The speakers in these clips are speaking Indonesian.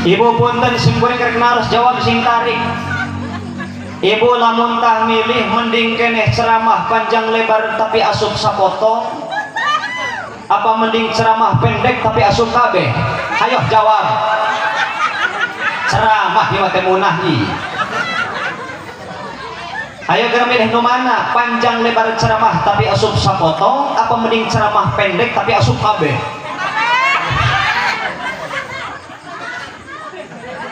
Ibu punten simkuring kerek harus jawab sing tarik. Ibu lamun tah milih mending keneh ceramah panjang lebar tapi asup sapotong, apa mending ceramah pendek tapi asup kabeh? Hayo jawab. Ceramah ieu teh munah ieu. Ayo gara milih nu mana? Panjang lebar ceramah tapi asup sapotong, apa mending ceramah pendek tapi asup kabeh?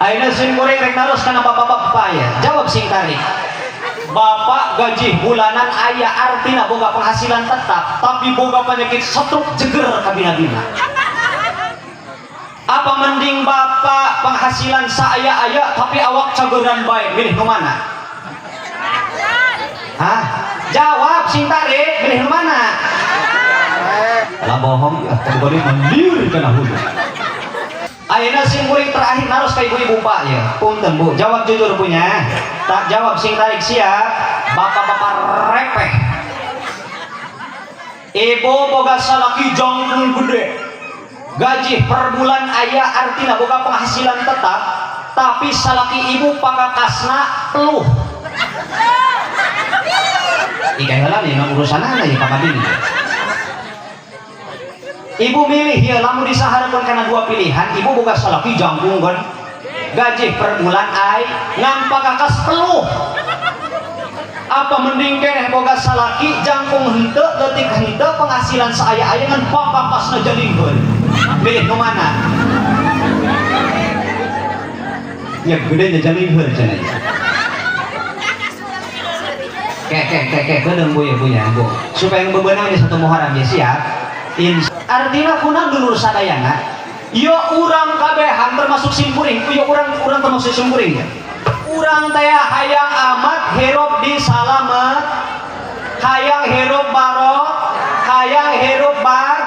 Ayeuna sing kuring rek naros kana bapak-bapak ya. Jawab sing tarik. Bapak gaji bulanan aya artina boga penghasilan tetap, tapi boga penyakit stroke jeger ka bina-bina. Apa mending bapak penghasilan saaya-aya tapi awak cageran bae, milih nu mana? Hah? Jawab sing tarik, milih nu mana? Lah bohong ya, tadi mendir kana hulu. Ayeuna sing kuring terakhir naros ka ibu-ibu Pak ya. Punten Bu, jawab jujur punya. Tak jawab sing tarik siap. Bapak-bapak repeh. Ibu boga salaki jangkung gede. Gaji per bulan aya artina boga penghasilan tetap, tapi salaki ibu pakakasna peluh. Ika heula nih urusanana ieu ka Madini. Ibu milih ya, lamun disaharekeun kana dua pilihan, ibu boga salaki jangkung kan, gaji per bulan ai ngan pagakas peluh. Apa mending keneh boga salaki jangkung henteu leutik henteu penghasilan saaya-aya ngan pagakasna jalingkeun. Milih nu mana? Ya gede jalingkeun cenah. Keudeng Bu ya Bu. Supaya bebenang di satu Muharram ya siap. Artinya kuna dulur sadayana yo urang kabehan termasuk simkuring, yo urang termasuk simkuring ya. Urang teh hayang amat hirup di salamet, hayang hirup barok, hayang hirup bar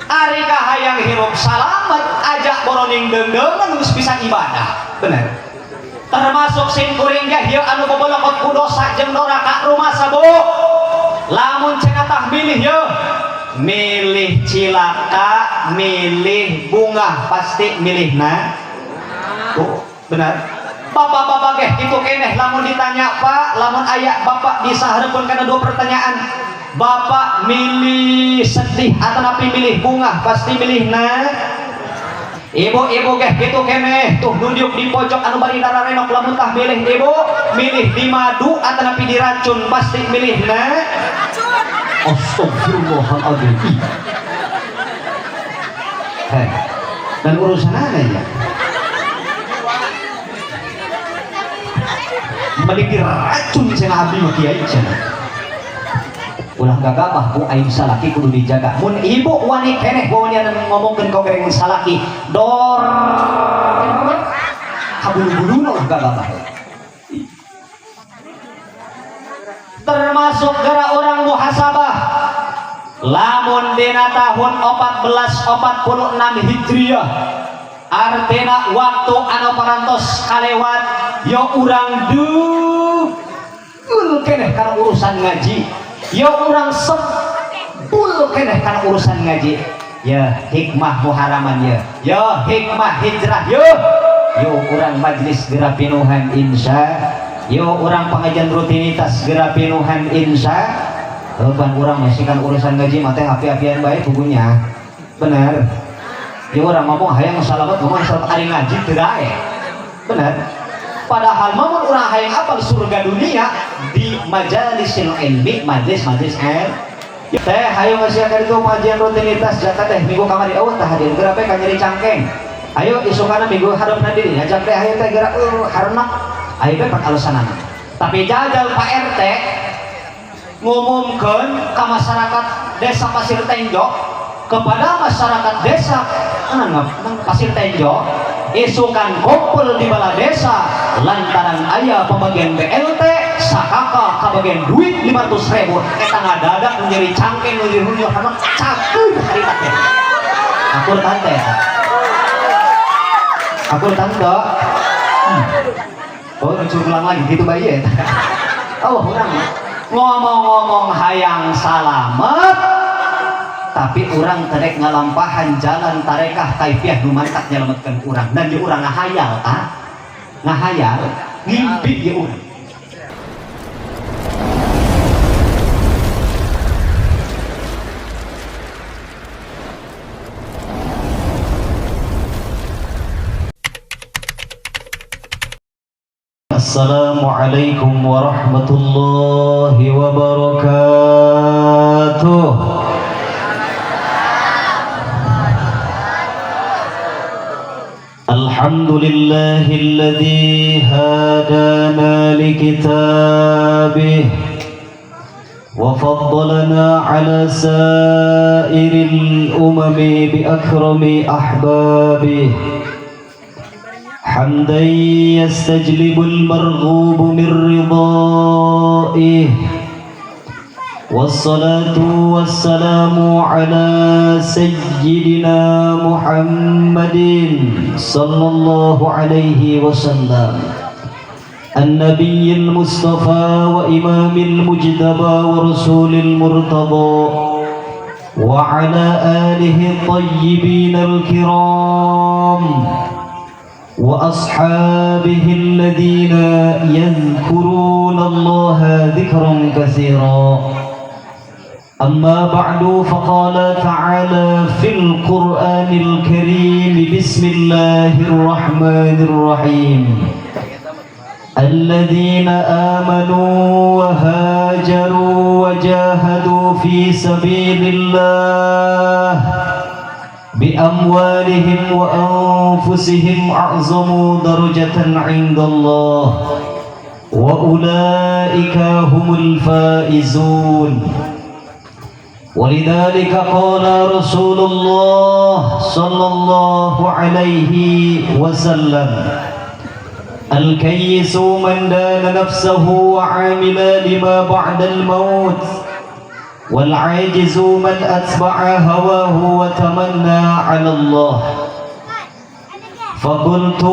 ari ka hayang hirup salamet ajak boroning deundeungan geus pisan ibadah. Bener. Termasuk simkuring ya ieu anu bobolokot ku dosa jeung doraka rumah sabu. Lamun cenah tah milih yo, milih cilaka, milih bunga, pasti milihna. Oh, benar. Bapak-bapak ge kitu keneh lamun ditanya Pak, lamun aya bapak disahareupkeun kana dua pertanyaan. Bapak milih sedih atau napi milih bunga, pasti milihna. Ibu-ibu ge kitu keneh, tuh duduk di pojok anu bari dararenok lamun tah milih ibu, milih di madu atau napi diracun, pasti milihna. Astagfirullahaladzim. Dan urusan apa ya? Balik diracun cenah abdi mah kiai cenah. Ulah gagabah Bu aing salaki kudu dijaga. Mun ibu wani keneh wani ngomongkeun ka gereng salaki, dor kabulu-buluna ulah gagabah. Termasuk gara orang muhasabah lamun dina tahun 1446 Hijriah artina waktu anu parantos kalewat yo urang deul keneh kana urusan ngaji, yo urang sebul keneh kana urusan ngaji. Ya hikmah muharaman yo hikmah hijrah yo urang majlis geura pinuhan insya, yo orang pengajian rutinitas geura pinuhan insya. Ban urang masih kan urusan gaji mah teh api-apian bae bukunya. Bener. Yo urang ngomong hayang salamet ngomong salamet ari ngaji teu dae. Bener. Padahal mun urang hayang apal surga dunia di majalisil ilmi, majlis-majlis teh hayang ngasiakeun itu pengajian rutinitas jaka teh minggu kamari eueuh tah hadir geura pe ka nyeri cangkeng. Ayo isukana minggu hareupna diri ajak teh hayang teh geura harenak. Ayo be pak alasanana. Tapi jajal Pak RT ngumumkeun ka masyarakat desa Pasir Tenjo, kepada masyarakat desa Pasir Tenjo isukan kumpul di bala desa lantaran aya pembagian BLT sakaka kabagian duit 500.000 eta ngadadak menjadi cangkeng nuju-nuju hanak cakeun harita teh. Akur tante. Akur tante. Oh, ulang lagi gitu bayi ya. Oh, urang ngomong-ngomong hayang salamet tapi orang terek ngalampahan jalan tarekah kaifiah nu mantak nyelametkeun urang dan di urang ngahayal ngahayal ngimpi ya urang. Assalamualaikum warahmatullahi wabarakatuh. Alhamdulillahilladzi hadana likitabih wa faddalana ala sairil umami bi akrami ahbabih حمدا يستجلب المرغوب من رضائه والصلاة والسلام على سيدنا محمد صلى الله عليه وسلم النبي المصطفى وإمام المجتبى ورسول المرتضى وعلى آله الطيبين الكرام وأصحابه الذين يذكرون الله ذكرا كثيرا. أما بعد فقال تعالى في القرآن الكريم بسم الله الرحمن الرحيم الذين آمنوا وهاجروا وجاهدوا في سبيل الله بأموالهم وأنفسهم أعظم درجة عند الله وأولئك هم الفائزون. ولذلك قال رسول الله صلى الله عليه وسلم الكيس من دان نفسه وعامل لما بعد الموت والعاجز من أتبع هواه وتمنى على الله. فقلت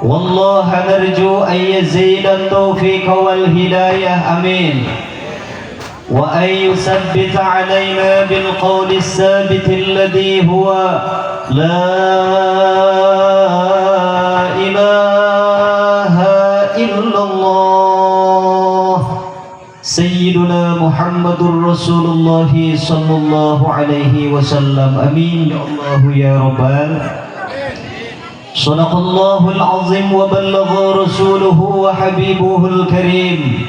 والله نرجو أن يزيد التوفيق والهداية آمين وأن يثبت علينا بالقول الثابت الذي هو لا إله إلا الله سيدنا محمد رسول الله صلى الله عليه وسلم آمين يا الله يا ربنا. صدق الله العظيم وبلغ رسوله وحبيبه الكريم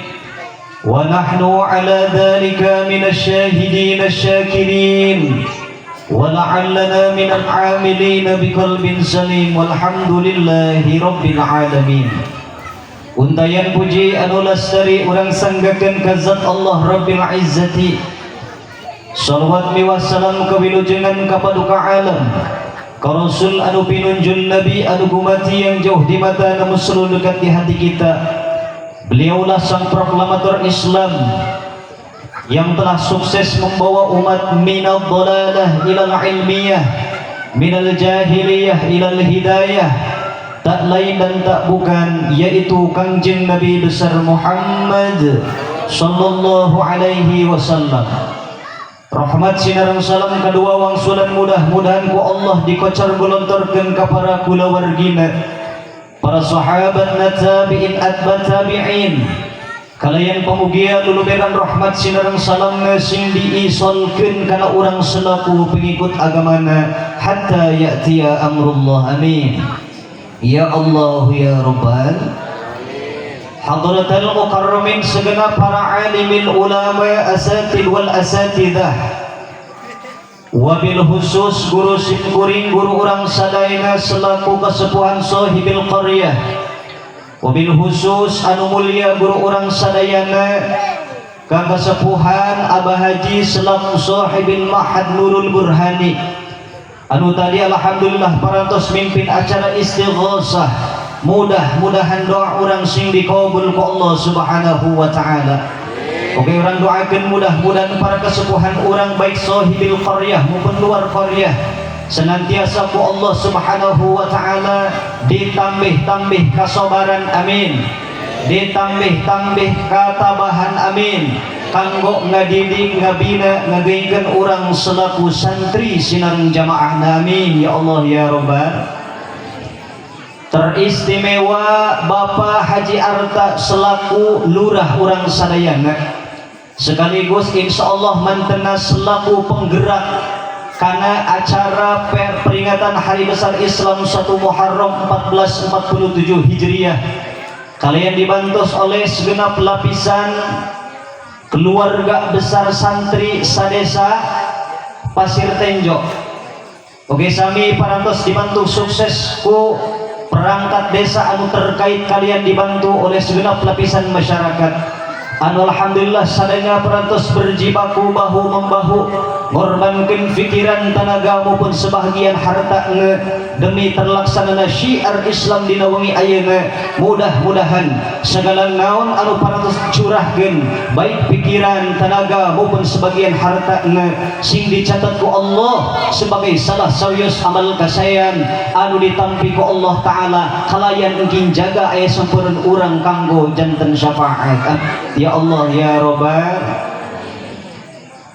ونحن على ذلك من الشاهدين الشاكرين ولعلنا من العاملين بقلب سليم والحمد لله رب العالمين. Untayan puji anu lestari urang sanggakeun ka zat Allah Rabbil Izzati. Shalawat miwah salam kawilujengan ka paduka alam ka Rasul anu pinunjul Nabi anu gumati yang jauh di mata namun selalu dekat di hati kita. Beliaulah sang proklamator Islam yang telah sukses membawa umat minal dhalalah ilal ilmiyah, minal jahiliyah ilal hidayah. Tak lain dan tak bukan yaitu Kangjeng Nabi besar Muhammad sallallahu alaihi wasallam. Rahmat sinareng salam kadua wangsulan mudah-mudahan ku Allah dikocar golontorkeun ka para kulawargina, para sahabat na tabi'in atba tabi'in. Kalayan pamugia luluberan rahmat sinareng salam sing diisolkeun kana urang selaku pengikut agamana hatta ya'tiya amrullah amin. Ya Allah ya Rabbal Hadratal Mukarramin segenap para alimil ulama asatil wal asatidah wabil khusus guru simkuring guru urang sadayana selaku kasepuhan sahibil qaryah wabil khusus anu mulia guru urang sadayana kang kasepuhan Abah Haji selaku sahibil Mahad Nurul Burhani anu tadi alhamdulillah parantos mimpin acara istighosah. Mudah-mudahan doa orang sing dikabul ku Allah subhanahu wa ta'ala. Oke orang doakan mudah-mudahan para kesepuhan orang baik sahibil qaryah maupun luar qaryah senantiasa ku Allah subhanahu wa ta'ala ditambih-tambih kesabaran amin, ditambih-tambih ketabahan amin, kanggo ngadidik ngabina ngagaykeun urang selaku santri sinareng jamaah amin ya Allah ya Rabbal. Teristimewa Bapak Haji Arta selaku lurah urang sadayana sekaligus insyaallah mantena selaku penggerak karena acara peringatan Hari Besar Islam 1 Muharram 1447 Hijriah. Kalian dibantu oleh segenap lapisan keluarga besar santri sadesa Pasir Tenjo. Oke, sami parantos dibantu sukses ku perangkat desa anu terkait, kalian dibantu oleh segenap lapisan masyarakat. Alhamdulillah sadaya perantos berjibaku bahu membahu ngorbankan pikiran tenaga maupun sebahagian harta demi terlaksanana syiar Islam dina wengi ayeuna. Mudah-mudahan segala naon anu parantos curahkeun baik pikiran tenaga maupun sebagian harta sing dicatat ku Allah sebagai salah sawios amal kasayan anu ditampi ku Allah taala kalayan engking jaga aya sampeureun urang kanggo janten syafaat ya Allah ya Rabbal.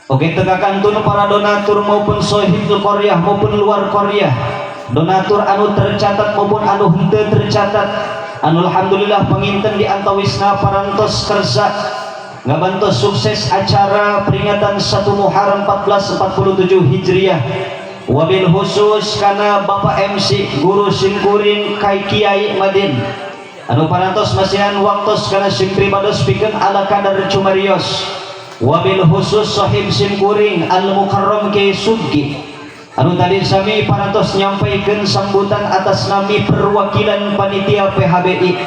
Oke, tegakan tun para donatur maupun sohibul qaryah maupun luar qaryah, donatur anu tercatat maupun anu henteu tercatat, anu alhamdulillah penginten di antawisna parantos kersa ngabantos sukses acara peringatan 1 Muharram 1447 Hijriah. Wabil khusus karena Bapak MC Guru Simkuring Kai Kiai Madin anu parantos masihan waktos kana sim pribados pikeun ala kadar cumarios. Wabil khusus sahib Simkuring Al Mukarram Kiai Subki anu tadi sami parantos nyampaikeun sambutan atas nami perwakilan panitia PHBI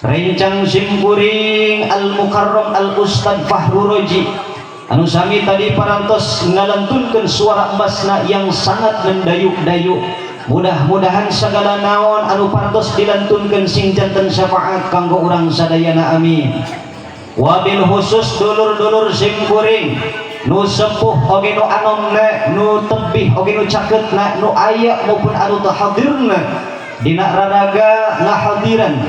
Rencang Simkuring Al Mukarram Al Ustad Fahru Roji anu sami tadi parantos ngalantunkeun suara emasna yang sangat mendayuk-dayuk. Mudah-mudahan segala naon anu parantos dilantunkeun sing janten syafaat kanggo urang sadayana amin. Wabil khusus dulur-dulur Simkuring nu sepuh oge nu anomna nu tebih oge nu cakeutna nu aya maupun anu teu hadirna dina raraga ngahadiran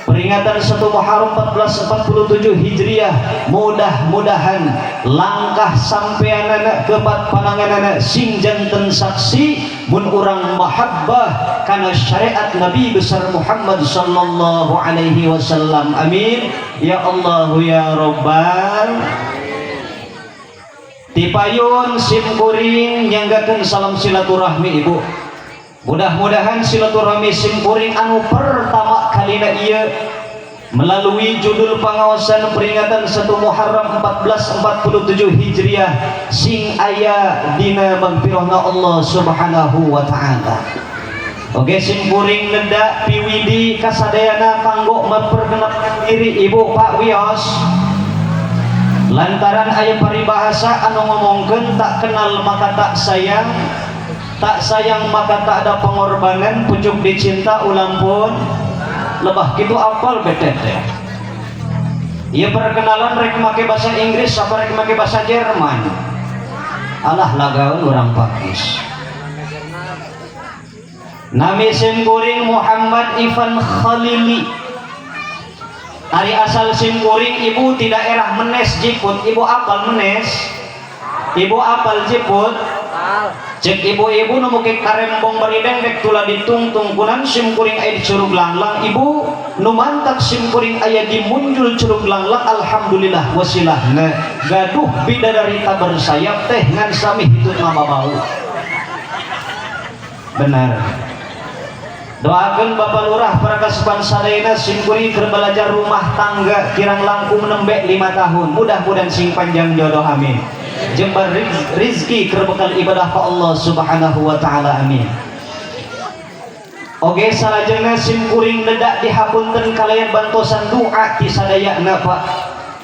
peringatan 1 Muharram 1447 Hijriah. Mudah-mudahan langkah sampeanana kepat pananganana sing janten saksi mun urang mahabbah kana syariat Nabi besar Muhammad sallallahu alaihi wasallam amin ya Allah ya Rabbal. Tipayun Simkuring nyanggakeun salam silaturahmi ibu. Mudah-mudahan silaturahmi Simkuring anu pertama kalina ieu melalui judul pengawasan peringatan 1 Muharram 1447 Hijriah sing aya dina magfirahna Allah Subhanahu wa taala. Oke, Simkuring neda piwidi kasadayana kanggo memperkenalkan diri Ibu Pak Wios. Lantaran aya paribahasa anu ngomongkeun tak kenal maka tak sayang, tak sayang maka tak ada pengorbanan, pucuk dicinta ulang pun lebah gitu apal betete. Ieu perkenalan rek make bahasa Inggris apa rek make bahasa Jerman. Alah lagaun urang pakis. Nami Simkuring Muhammad Ivan Khalili. Ari asal Simkuring ibu di daerah Menes Jiput. Ibu apal Menes? Ibu apal Jiput? Cek ibu-ibu nu muke karembong barideng rek tula ditungtung kunan Simkuring aya di Curug Langlang. Ibu nu mantak Simkuring aya di Munjul Curug Langlang alhamdulillah wasilahna gaduh bidadari tabar sayap teh ngan sami hitut mama bau. Benar. Doakeun Bapak Lurah para kasupan sadayana Simkuring keur belajar rumah tangga kirang langkung nembe 5 tahun. Mudah-mudahan sing panjang jodoh amin. Jembar rizki kerbekal ibadah ke Allah Subhanahu wa taala amin. Oke, salajengna Simkuring nedak dihapunten kalayan bantosan doa ti sadayana Pak.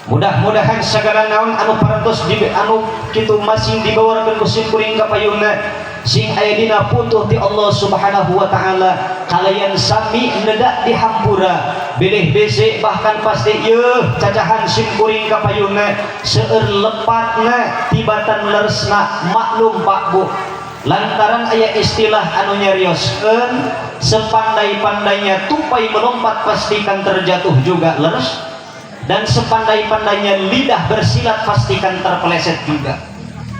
Mudah-mudahan segala naon anu parantos anu kitu masing dibawakeun ku Simkuring ka payuna sing aya dina putuh ti Allah Subhanahu wa taala kalayan sami nedak dihampura bilih bese bahkan pasti yeuh cacahan Simkuring ka payuna seueur lepatna tibatan leresna maklum Pak Bu lantaran aya istilah anu nyarioskeun sepandai-pandainya tupai melompat pastikan terjatuh juga leres dan sepandai-pandainya lidah bersilat pastikan terpeleset juga.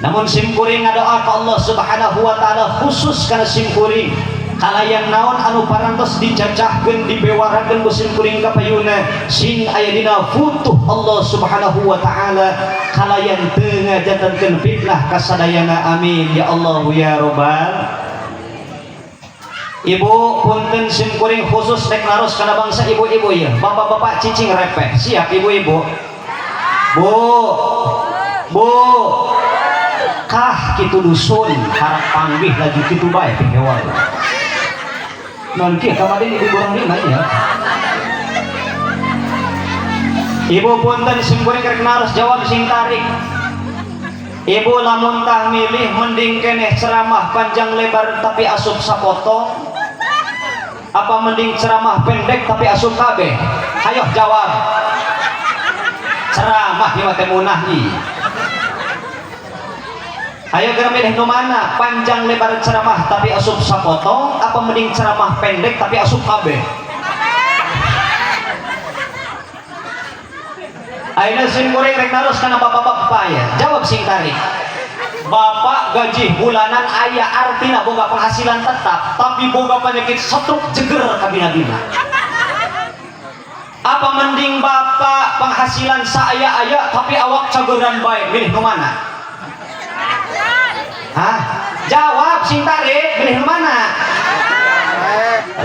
Namun simkuring ngadoa ka Allah Subhanahu wa taala khusus kana simkuring kalayan naon anu parantos dicacahkeun dibewarakeun ku simkuring ka payuna sing aya dina futuh Allah Subhanahu wa taala kalayan teu ngajantankeun fitnah ka sadayana amin ya Allah ya robbal. Ibu punten simkuring khusus nek laros kana bangsa ibu-ibu ya bapak-bapak cicing repeh siap ibu-ibu bu kah kitu dusun harap panggih lagi kitu bae hewan non kieu kamaden ibu borang lima ya ibu punten simkuring rek naros jawab sing tarik. Ibu lamun tah milih mending keneh ceramah panjang lebar tapi asup sapotong apa mending ceramah pendek tapi asup kabeh? Hayo jawab. Ceramah ieu teh munah nih. Ayo gara milih nu mana? Panjang lebar ceramah tapi asup sapotong apa mending ceramah pendek tapi asup kabeh? Ayeuna simkuring rek naros kana bapak-bapak ya. Jawab sing tarik. Bapak gaji bulanan aya artina boga penghasilan tetap tapi boga penyakit stroke jeger kabina-bina. Apa mending bapak penghasilan saaya-aya tapi awak cageran bae milih nu mana? Hah? Jawab sing tarik milih nu mana?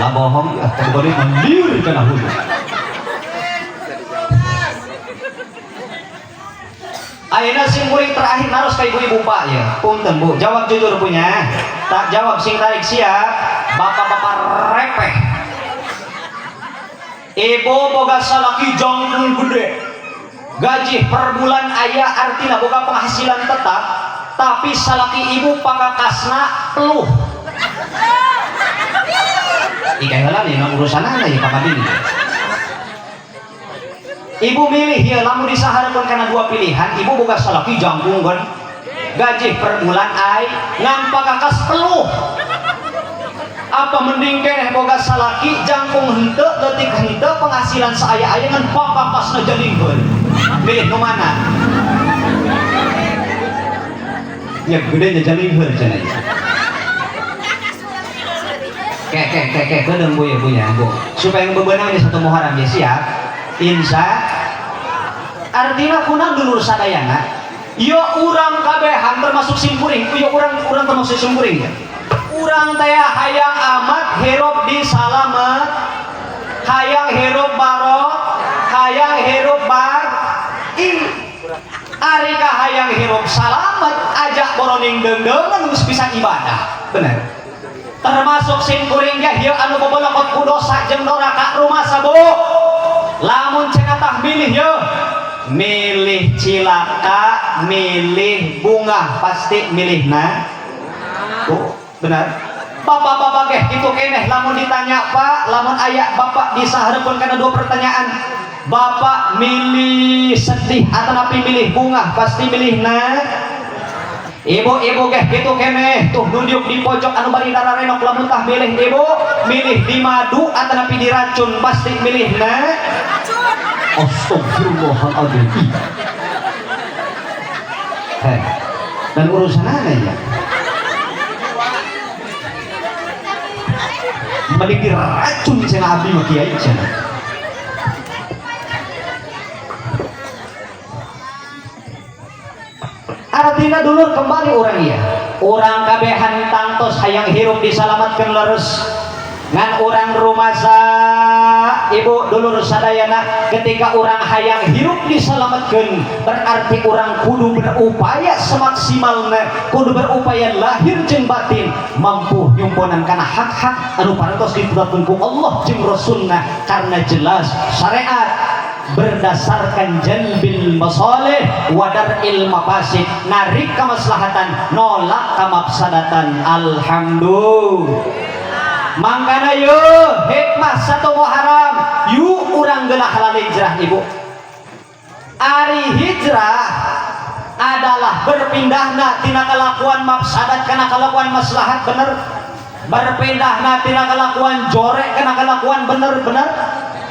Lah bohong ya tadi mendir kana hulu. Ayeuna simkuring terakhir naros ka ibu-ibu Pak ya. Punten Bu, jawab jujur punya. Tak jawab sing tarik siap. Bapak-bapak repeh. Ibu boga salaki jangkung gede. Gaji per bulan aya artina boga penghasilan tetap, tapi salaki ibu pakakasna peluh. Ika heula nih urusanana ya Pak Bini. Ibu milih ya lamun disahareun kana dua pilihan ibu boga salaki jangkung kan gaji per bulan ai ngan pagakas peluh apa mending keneh boga salaki jangkung henteu leutik henteu penghasilan saaya-aya ngan pagakasna jalingkeun milih nu mana nya gedenya jalingkeun cenah ke kedeung Bu ya Bu supaya bebenang satu Muharram ya siap. Insya artinya kuna dulur sadayana yo urang kabehan termasuk simkuring yo urang termasuk simkuring ya urang teh hayang amat hirup di salamet hayang hirup barok hayang hirup bar ari ka hayang hirup salamet ajak boroning deundeungan geus pisan ibadah bener termasuk simkuring ya ieu anu bobolokot ku dosa jeung doraka rumah sabu lamun cenah milih yo milih cilaka milih bunga pasti milihna tuh benar bapak-bapak ge kitu keneh lamun ditanya Pak lamun aya bapak disahareupkeun kana dua pertanyaan bapak milih sedih atau napi milih bunga pasti milihna ibu-ibu ge kitu keneh tuh nunjuk di pojok anu bari dararenok lamun tah milih ibu milih di madu atau napi diracun pasti milihna astagfirullahaladzim dan urusan apa ya balik diracun cenah abdi mah kiai cenah artinya dulur kembali orang ya orang kabehan tangtos hayang hirup disalamatkan leres ngan orang rumasa ibu dulur sadayana ketika orang hayang hirup disalamatkan berarti orang kudu berupaya semaksimalnya kudu berupaya lahir jeung batin mampu nyumponan kana hak-hak anu parantos ditetapkeun ku Allah jeung Rasulna karena jelas syariat berdasarkan jalbil masalih wadaril mafasid narik kemaslahatan nolak kamafsadatan alhamdulillah mangkana yo hikmah satu Muharram yuk urang gelah halal hijrah ibu ari hijrah adalah berpindahna tina kalakuan mafsadat kana kalakuan maslahat bener berpindahna tina kalakuan jorek kana kalakuan bener-bener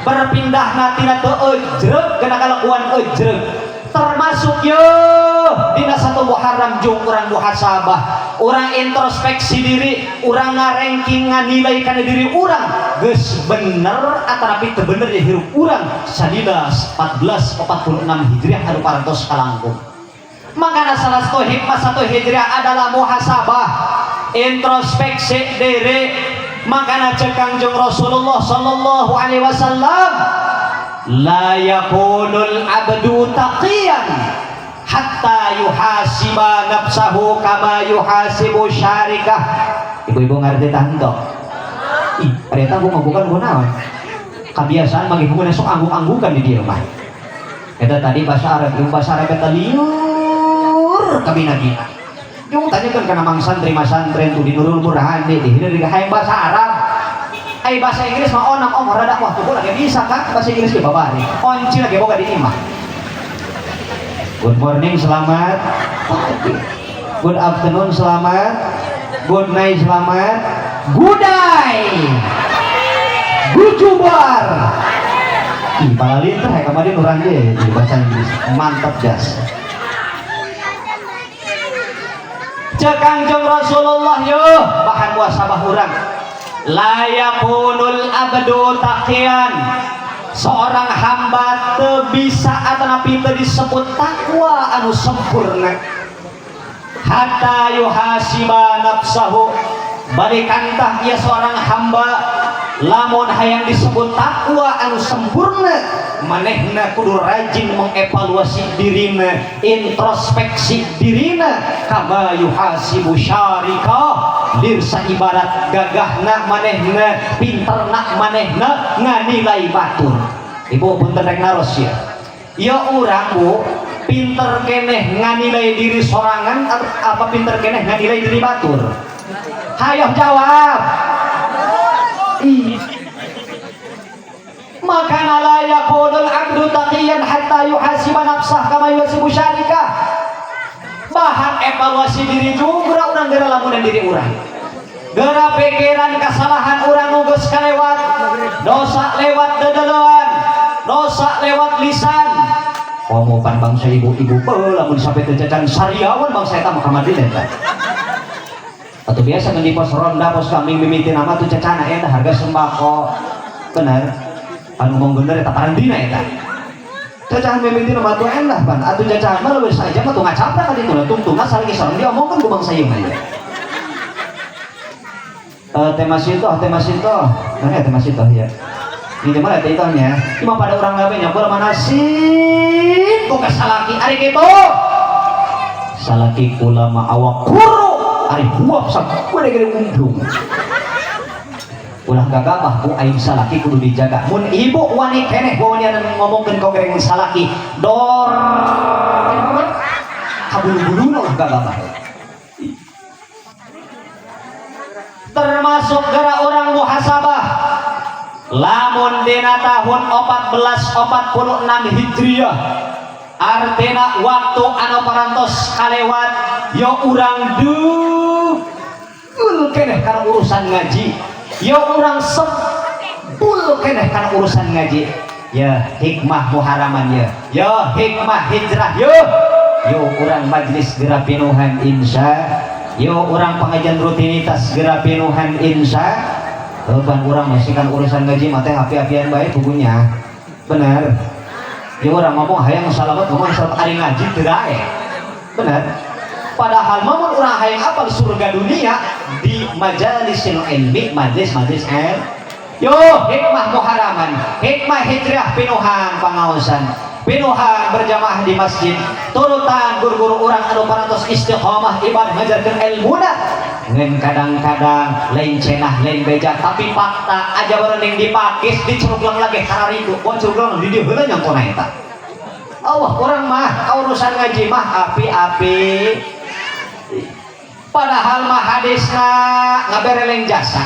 berpindah tina teu ejreg kena kalakuan ejreg termasuk yo dina 1 Muharram jeung urang muhasabah, urang introspeksi diri, urang ngarengking nganilai kana diri urang geus bener atanapi teu bener ya hirup urang sadina 1446 Hijriah anu parantos kalangkung. Makana salah satu hikmah 1 Hijriah adalah muhasabah, introspeksi diri. Makana cek Kangjeng Rasulullah sallallahu alaihi wasallam, la yakunul abdu taqiyan hatta yuhasiba nafsahu kama yuhasibu syarikah. Ibu-ibu ngerti tando? Ih, ternyata aku ngabukan gunawan. Kebiasaan bagi hubungan sok angguk-anggukan di dia mah. Eta tadi bahasa Arab, yung bahasa Arab eta liur kabina-gina. Yung tanyakan kana mang santri mas santri tu di Nurul Murahan di hilir hayang bahasa Arab. Ai bahasa Inggris mah onang rada wah tuh lagi bisa kan bahasa Inggris ge babari. Kunci lagi boga di imah. Good morning, selamat pagi. Good afternoon, selamat. Good night, selamat. Good day. Good jubar. Ih, palalin teh kemarin urang ge di bahasa Inggris. Mantap jas. Cek Kangjeng Rasulullah yo bahan muasabah urang. La yakunul abdu taqiyan, seorang hamba teu bisa atanapi teu disebut takwa anu sempurna hatta yuhasiba nafsahu, balikantah ia seorang hamba lamun hayang disebut takwa anu sempurna manehna kudu rajin mengevaluasi dirina, introspeksi dirina kama yuhasibu syarikah, lirsa ibarat gagahna manehna, pinterna manehna nganilai batur. Ibu punten rek naros ya. Ya urang Bu, pinter keneh nganilai diri sorangan apa pinter keneh nganilai diri batur? Hayo jawab. Ih. Maka la yakunul abdu taqiyan hatta yuhasiba nafsah kama yuhasibu syarikah. Bahan evaluasi diri juga urang geura lamunan diri urang. Geura pikiran kesalahan urang nu geus kalewat, dosa lewat dedeuleun, dosa lewat lisan. Ngomopan bangsa ibu-ibu lamun sampai teu cacan sariawan bangsa eta mah kamadina eta. Atau biasa ngan di pos ronda pos kambing mimiti nama tuh cacana eta harga sembako. Bener. Anu mong bener eta parandina eta. Cacahan mimiti nama tuh endah pan. Atuh cacahan mah leuwih saja mah tuh ngacapra ka ditu tungtungan salagi sareng diomongkeun ku bangsa ieu mah. Tema situ. Mana tema situ ya. Ini mana titonya? Cuma pada orang lain nyambur mana sih? Kok salaki ari kitu? Salaki kula ma awak kuru. Ari huap sak kudu gede undung. Ulah gagabah ku aing salaki kudu dijaga. Mun ibu wani keneh wani ngomongkeun kau gereng salaki dor kabulu-buluna ulah gagabah. Termasuk gara orang muhasabah. Lamun dina tahun 1446 Hijriah artina waktu anu parantos kalewat yo urang duul keneh karena urusan ngaji, yo urang sempul keneh karena urusan ngaji. Ya hikmah muharaman ya hikmah hijrah yo urang majlis geura pinuhan insya, yo urang pengajian rutinitas geura pinuhan insya. Ban urang masih kan urusan ngaji mah teh api-apian bae bukunya. Bener. Ya orang ngomong hayang salamet ngomong salamet ari ngaji teu dae. Bener. Padahal mamun urang hayang apal surga dunia di majalisil ilmi, majlis-majlis yo hikmah muharaman, hikmah hijrah pinuhan pangaosan, pinuhan berjamaah di masjid, turutan guru-guru urang anu parantos istiqomah ibadah ngajarkeun ilmuna. Ngen kadang-kadang lain cenah lain beja tapi fakta aja bereneng dipakis diceruglang lagi kararitu buat ceruglang di dia heula nyangkona eta. Allah orang mah urusan ngaji mah api-api. Padahal mah hadisna ngabereleng jasa.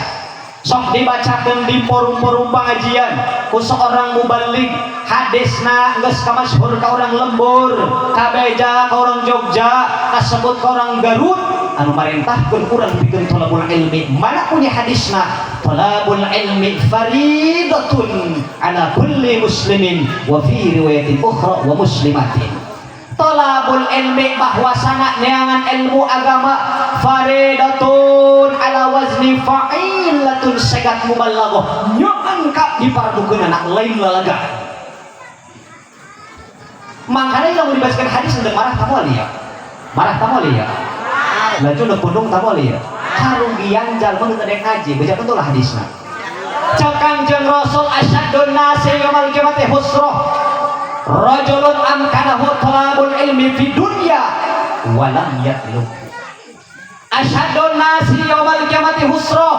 Sok dibacakeun di forum-forum pengajian ku seorang mubaligh, hadisna geus kamasyhur ka urang Lembur, ka Beja, ka urang Jogja, kasebut ka urang Garut. anu marentahkeun urang pikeun thalabul ilmi. Mana punya hadisna thalabul ilmi faridatun ala kulli muslimin wa fi riwayatin ukhra wa muslimatin. Thalabul ilmi bahwasana neangan ilmu agama faridatun ala wazni fa'ilatun segat muballaghah nyoan ka dipardukeun anak lain lalaga. Makanya yang dibahaskan hadis untuk marah tamu ya, marah tamu ya, laju untuk pundung tamu ya, harung gianjal menurut ada ngaji, baca betul hadisnya. Cakang jeng Rasul asyadun nasi yaumil qiyamati husroh, rajulun amkanahu talabul ilmi fi dunya, walam yatlub. Asyadun nasi yaumil qiyamati husroh,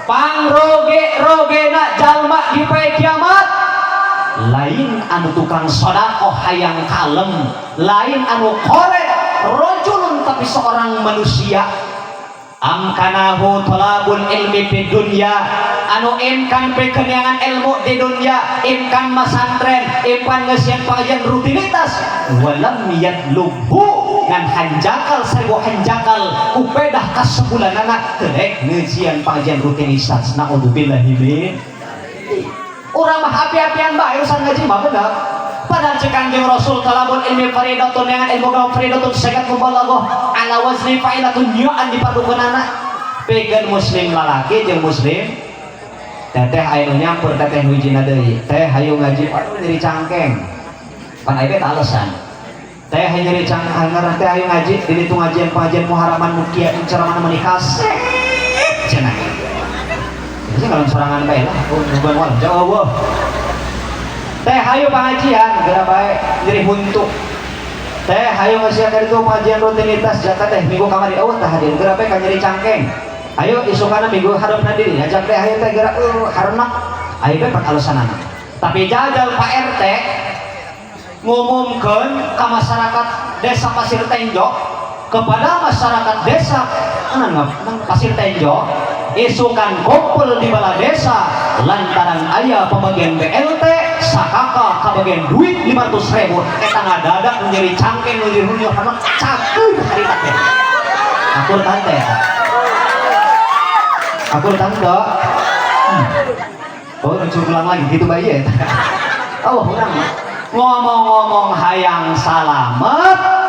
pangroge nak jalma di poe kiamat. Lain anu tukang sodako hayang kalem, lain anu korek rojulun tapi seorang manusia amkanahu thalabul ilmi di dunia anu imkan pekenyangan ilmu di dunia imkan masantren imkan ngesian pengajian rutinitas walam yatlubhu ngan hanjakal seribu hanjakal upedah kasebulan anak terek ngesian pengajian rutinitas naudzubillahi min. Urang mah api-apian bae urusan ngaji mah bener. Padahal cek Kanjeng Rasul talabul ilmi faridatun dengan ilmu agama faridatun segat mubalaghah ala wazni fa'ilatun nyoan dipadukeunana. Pegan muslim lalaki jeung muslim teteh aya nu nyampur teteh hijina deui. Teh hayu ngaji aduh nyeri cangkeng. Pan aya teh alasan. Teh nyeri cangkeng ngaran teh hayu ngaji di ditu ngajian pengajian muharaman mukia ceramah menikah. Cenah. Ini kalau sorangan bae lah, bukan wal jawab. Teh hayu pengajian, geura bae jadi huntuk. Teh hayu ngasihan dari itu pengajian rutinitas jaka teh minggu kamari eueuh tah hadir geura bae ka nyeri cangkeng. Ayo isukana minggu hareupna diri ajak teh hayu teh geura hareunaq. Aya bae alasanana. Tapi jajal Pak RT ngumumkeun ka masyarakat desa Pasir Tenjo kepada masyarakat desa Pasir Tenjo isukan kumpul di bala desa lantaran ayah pembagian BLT sakaka kabagian duit 500.000 eta ngadadak menjadi cangkeng menjadi hunyo karena cakeun harita teh akur tante akur tante oh lucu ulang lagi gitu bae ya oh urang ngomong-ngomong hayang salamet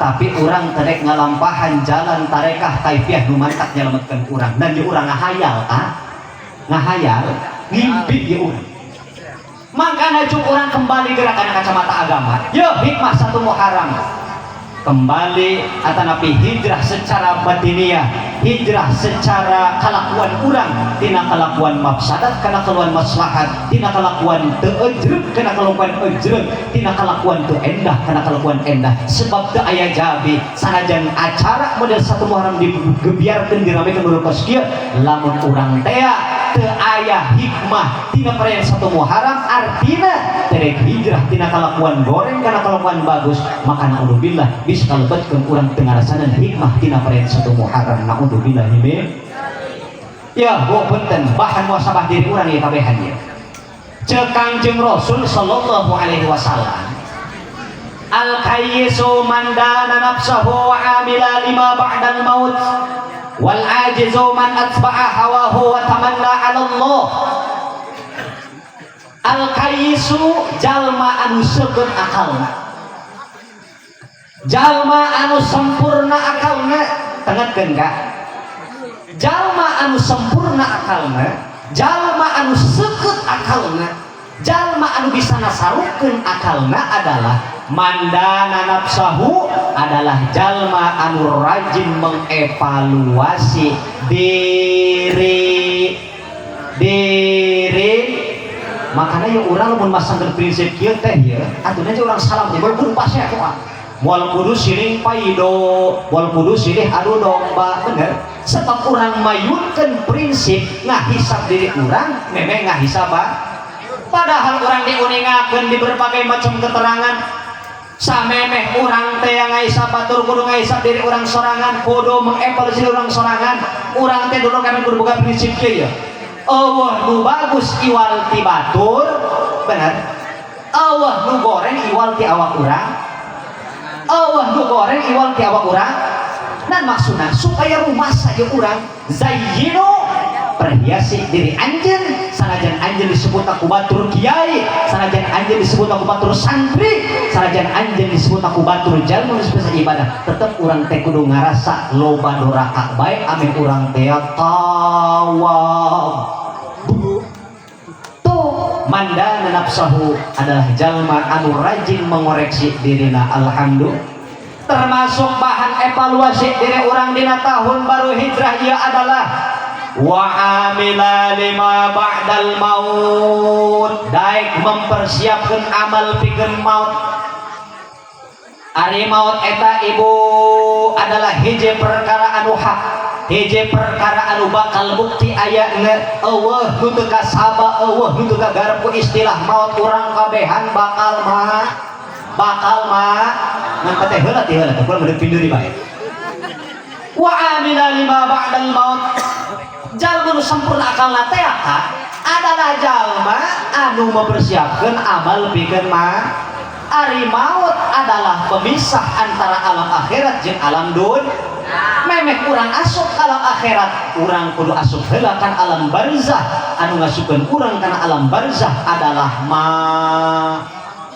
tapi orang terek ngalampahan jalan tarekah kaifiah nu mantak nyelametkeun urang dan di urang ngahayal ngahayal ngimpi di urang makana cuk urang kembali gerakan kacamata agama yo hikmah satu Muharram kembali atanapi hijrah secara batiniah hijrah secara kalakuan urang tina kalakuan mafsadat kana kalakuan maslahat tina kalakuan teu ejreg kana kalakuan ejreg tina kalakuan teu endah kana kalakuan endah sebab teu aya jabi sanajan acara model satu Muharram digebiarkeun diramekeun berupas kieu lamun urang teh teu aya hikmah tina perayaan satu Muharram artina terek hijrah tina kalakuan goreng kana kalakuan bagus maka naudzubillah bisa kalebetkeun urang teu ngarasanan hikmah tina perayaan satu Muharram naudzubillah min ya gua punten bahan muasabah diri urang ieu kabehan ieu ceuk Kangjeng Rasul sallallahu alaihi wasallam al kayyisu man dana nafsahu wa amila lima ba'dal maut wal ajizu man atba'a hawahu wa tamanna 'ala Allah. Al kayyisu jalma anu seukeun akalna, jalma anu sempurna akalna, tengetkeun ka jalma anu sempurna akalna, jalma anu seukeut akalna, jalma anu bisa nasarukeun akalna adalah mandana nafsahu adalah jalma anu rajin mengevaluasi diri makanya ya urang lamun masangkeun prinsip kieu teh ya atunya urang salam teh kudu pas ya moal kudu siring paido moal kudu silih adu domba bener sebab urang mayunkeun prinsip ngahisab diri urang memang ngahisab padahal urang diuningakeun di berbagai macam keterangan samemeh urang teh yang ngaisab batur kudu ngaisab diri urang sorangan kudu mengevaluasi urang sorangan urang teh dulu kami kudu boga prinsip kieu ya eueuh nu bagus iwal ti batur bener eueuh nu goreng iwal ti awak urang eueuh nu goreng iwal ti awak urang dan maksudnya supaya rumah saja orang zayyinu perhiasi diri anjeun sanajan anjeun disebut aku batur kiai, sanajan anjeun disebut aku batur santri, sanajan anjeun disebut aku batur jalma disebut ibadah, tetep urang teh kudu ngarasa loba doraka bae ame urang teh tawab. Tuh mandana nafsahu adalah jalma anu rajin mengoreksi dirina. Alhamdulillah, termasuk bahan evaluasi diri orang dina tahun baru hijrah ia adalah wa amila lima ba'dal maut, daek mempersiapkan amal pikeun maut. Ari maut eta ibu adalah hiji perkara anu hak, hiji perkara anu bakal bukti aya eueuh nu teu kasaba, eueuh nu teu kagarep ku istilah maut. Urang kabehan bakal mah ngan teh heula teh heula teh kudu meudeuh pinduri bae. Wa amila lima ba'dal maut, jalma nu sampurna akalna teh adalah jalma anu mempersiapkan amal pikeun mah. Ari maut adalah pemisah antara alam akhirat jeung alam dunya. Memeh urang asup alam akhirat, urang kudu asup heula kan alam barzah. Anu ngasupkeun urang kana alam barzah adalah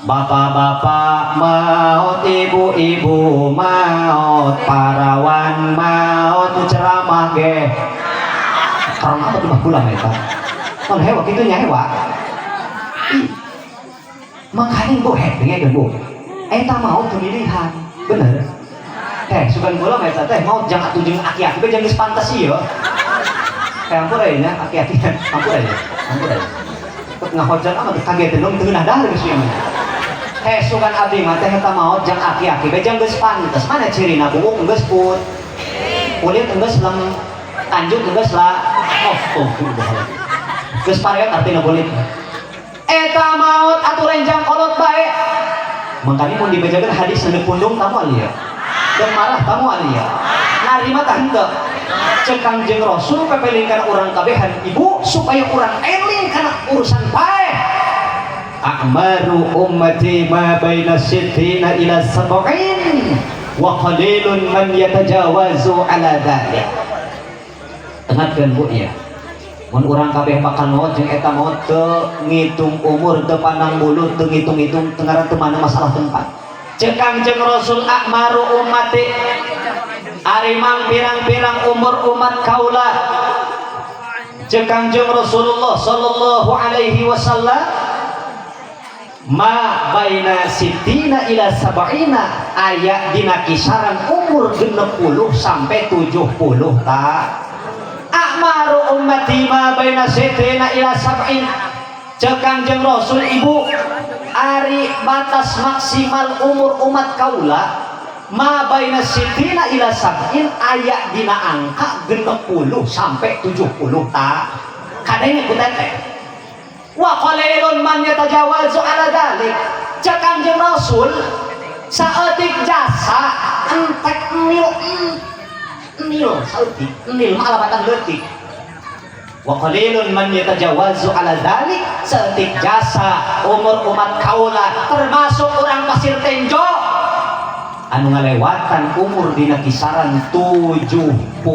bapak-bapak maut, ibu-ibu maut, parawan maut, ceramah ge karena apa tuh bakulah mereka kan hewa gitu nya hewa makanya bu dengen bu eta maut pemilihan bener sugan bola mereka teh maut jangan atuh jeung aki-aki be jangan pantas ieu ampun aja nya aki-aki ampun aja ngahojan amat kaget dong teu nah dahar geus ieu sugan abdi mah teh eta maut jangan aki-aki be jangan geus pantas mana cirina buuk geus put kulit geus lem tanjuk geus lah geus pareot artina kulit eta maut atuh renjang kolot bae mangkali mun dibajakeun hadis nu pundung tamu alia dan marah tamu alia narima tah henteu ceuk Kangjeng Rasul pepelingkan urang kabehan ibu supaya urang eling kana urusan bae. A'maru ummati ma baina sittina ila sab'in wa qalilun man yatajawazu ala dzalik. Tengatkeun bu ya mun urang kabeh bakal maut jeung eta maut teu ngitung umur, teu pandang bulu, teu ngitung-ngitung, teu ngaran teu mana masalah tempat. Ceuk Kangjeng Rasul akmaru ummati ari mang pirang-pirang umur umat kaula. Ceuk Kangjeng Rasulullah sallallahu alaihi wasallam ma baina sittina ila sab'ina aya dina kisaran umur 60 sampai 70 ta. Akmaru ummati ma baina sittina ila sab'in. Ceuk Kangjeng Rasul ibu ari batas maksimal umur umat kaula ma baina sittina ila sab'in aya dina angka 60 sampai 70 ta. Kadenge ku teteh wa qalilun man yatajawazu ala dzalik. Ceuk Kangjeng Rasul saeutik jasa entek nil saeutik nil alabatan leutik. Wa qalilun man yatajawazu ala dzalik, saeutik jasa umur umat kaula termasuk urang Pasir Tenjo anu ngalewatan umur dina kisaran 70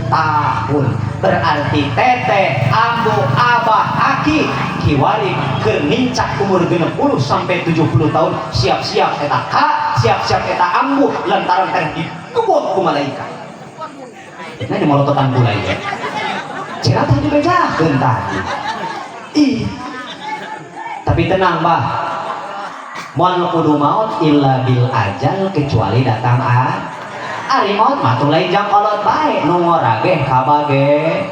tahun. Berarti teteh, ambu, abah, aki kiwari keur nincak umur 60 sampai 70 tahun siap-siap eta ka, siap-siap eta ambu lantaran teh dikebut ku malaikat. Nah di molototan pula ya. Cerita dibedakeun tadi. Tapi tenang bah. Moal kudu maut illa bil ajal kecuali datang ari maut mah tong lain jang kolot bae nu ngorage kabage.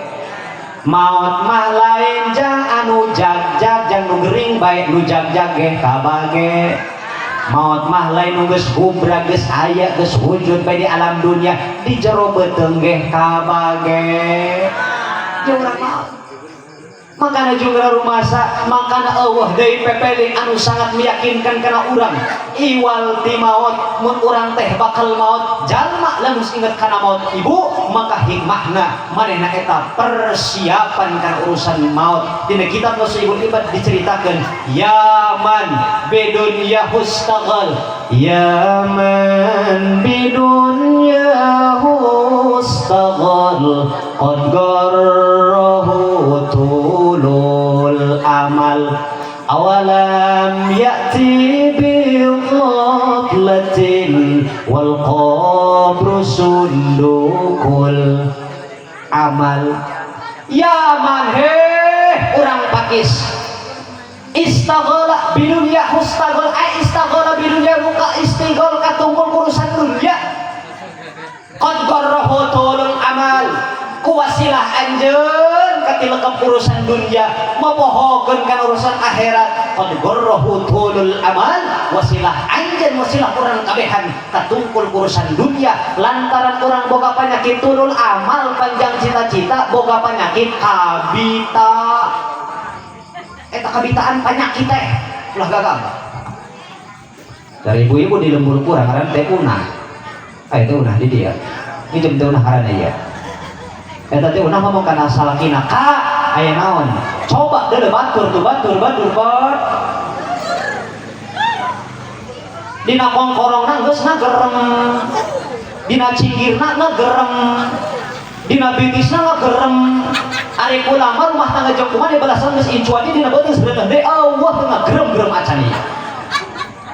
Maut mah lain jang anu jag-jag jang nu gering bae nu jag-jag ge kabage. Maut mah lain nu geus gubrag geus aya geus wujud bae di alam dunia di jero beuteung ge kabage. Jeung urang maut makana juga rumasa makana Allah deui pepeling anu sangat meyakinkan kana urang iwal di maut mun urang teh bakal maut jalma lamun inget kana maut ibu maka hikmahna manehna eta persiapan kana urusan maut. Dina kitab Nusibul Ibad diceritakeun ya man bidunya hustaghal ya man bidunyahu istaghal qad garrahu tulul amal awalam ya'ti bi ghaflatin wal qabru sundukul amal. Ya man orang pakis istaghala bidunya hustagol istaghala bidunya muka istigol katungkul urusan dunia qad garrahu tulul amal kuwasilah anjeun katilekep urusan dunia mapohokeun kana urusan akhirat qad garrahu tulul amal wasilah anjeun wasilah urang kabehan katungkul urusan dunia lantaran urang boga panyakit tulul amal panjang cita-cita boga panyakit kabita eta kabitaan penyakit teh ulah gagal dari ibu-ibu di lembur kurang karena teh unah teh unah di dia ini teh unah karena ya eta teh unah ngomong kana salakina ka aya naon coba deuleu batur bot dina kongkorongna geus ngagerem dina cinggirna ngagerem dina bitisna ngagerem ari ulama rumah tangga jeung kumaha balasan geus incuannya dina beuteung sebenarnya deui Allah teu ngagerem-gerem acan ieu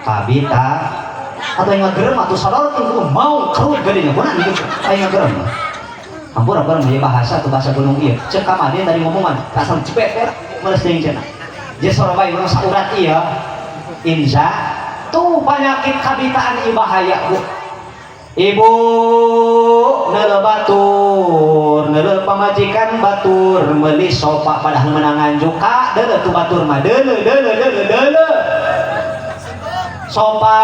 kabita atau yang ngagerem atuh sadar teu mau kerut geudinya kunaon gitu aya ngagerem ampun apa ieu bahasa tuh bahasa gunung ieu ceuk ka mah tadi ngomongan asal cepet meureus deui cenah je sorobay urang saurat ieu insya tuh penyakit kabitaan ieu bahaya Bu ibu neuleuh batur neuleuh pamajikan batur meuli sopa padahal menangan juga deuleuh tuh batur mah deuleuh sopa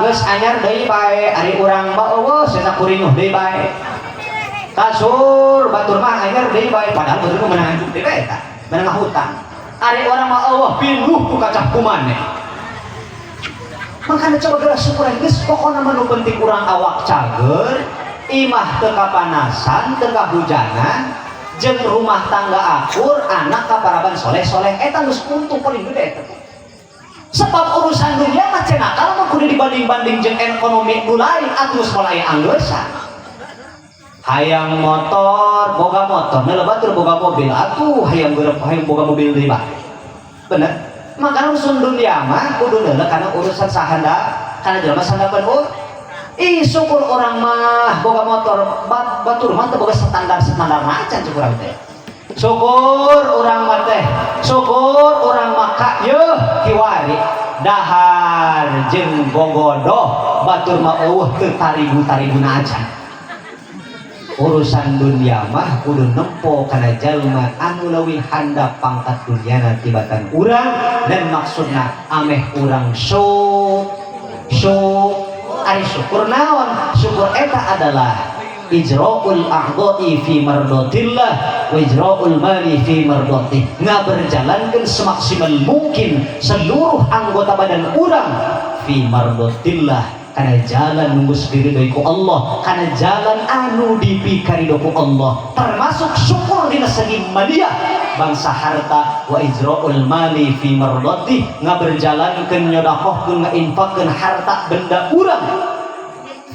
geus anyar deui bae ari urang mah eueuh cenah kurinuh deui bae kasur batur mah anyar deui bae padahal batur mah menangan juga deui bae eta menangah hutang ari urang mah eueuh pinuh ku kacap kumaneh makanya coba gerak syukuran geus pokona mah nu penting urang awak cager imah teu kapanasan teu kahujanan jeung rumah tangga akur anak kaparaban soleh-soleh eta geus untung paling gede eta sebab urusan dunia mah cenah kalau mah kudu dibanding-banding jeung ekonomi nu lain atuh geus mulai anggeussan hayang motor boga motor neuleuh batur boga mobil atuh hayang boga mobil deui bae bener maka urusan dunia mah kudu neuleuh kana urusan sahanda kana jelema sandapeun ih syukur orang mah boga motor batur mah teu boga standar macan syukur urang teh syukur urang mah teh syukur urang mah ka yeuh kiwari dahar jeung gogodoh batur mah eueuh teu tarigu-tariguna acan urusan dunia mah kudu nempo kana jalma anu leuwih handap pangkat dunyana tibatan urang dan maksudna ameh urang ari syukur naon syukur eta adalah ijra'ul a'dha'i fi mardatillah wa ijra'ul mali fi mardatih ngaberjalankeun semaksimal mungkin seluruh anggota badan urang fi mardatillah kana jalan nunggus diridhoi ku Allah kana jalan anu dipikaridho ku Allah termasuk syukur dina segi madiyah bangsa harta wa ijra'ul mali fi mardatih ngaberjalankeun nyodakohkeun ngainfaqkeun harta benda urang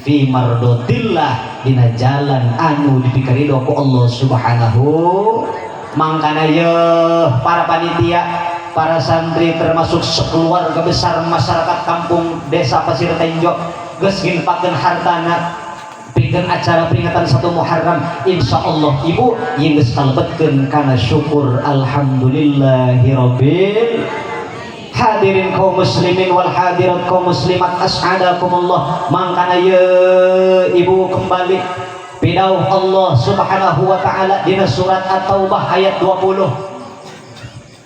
fi mardatillah dina jalan anu dipikaridho ku Allah subhanahu mangkana yeuh para panitia para santri termasuk sekeluarga besar masyarakat kampung desa Pasir Tenjo geus nginfaqkeun hartana pikeun acara peringatan 1 Muharram insyaallah ibu yang geus kalebetkeun kana syukur alhamdulillahirabbil hadirin kaum muslimin wal hadirat kaum muslimat as'adakumullah mangkana ye ibu kembali pidauh Allah subhanahu wa ta'ala dina surat At-Taubah ayat 20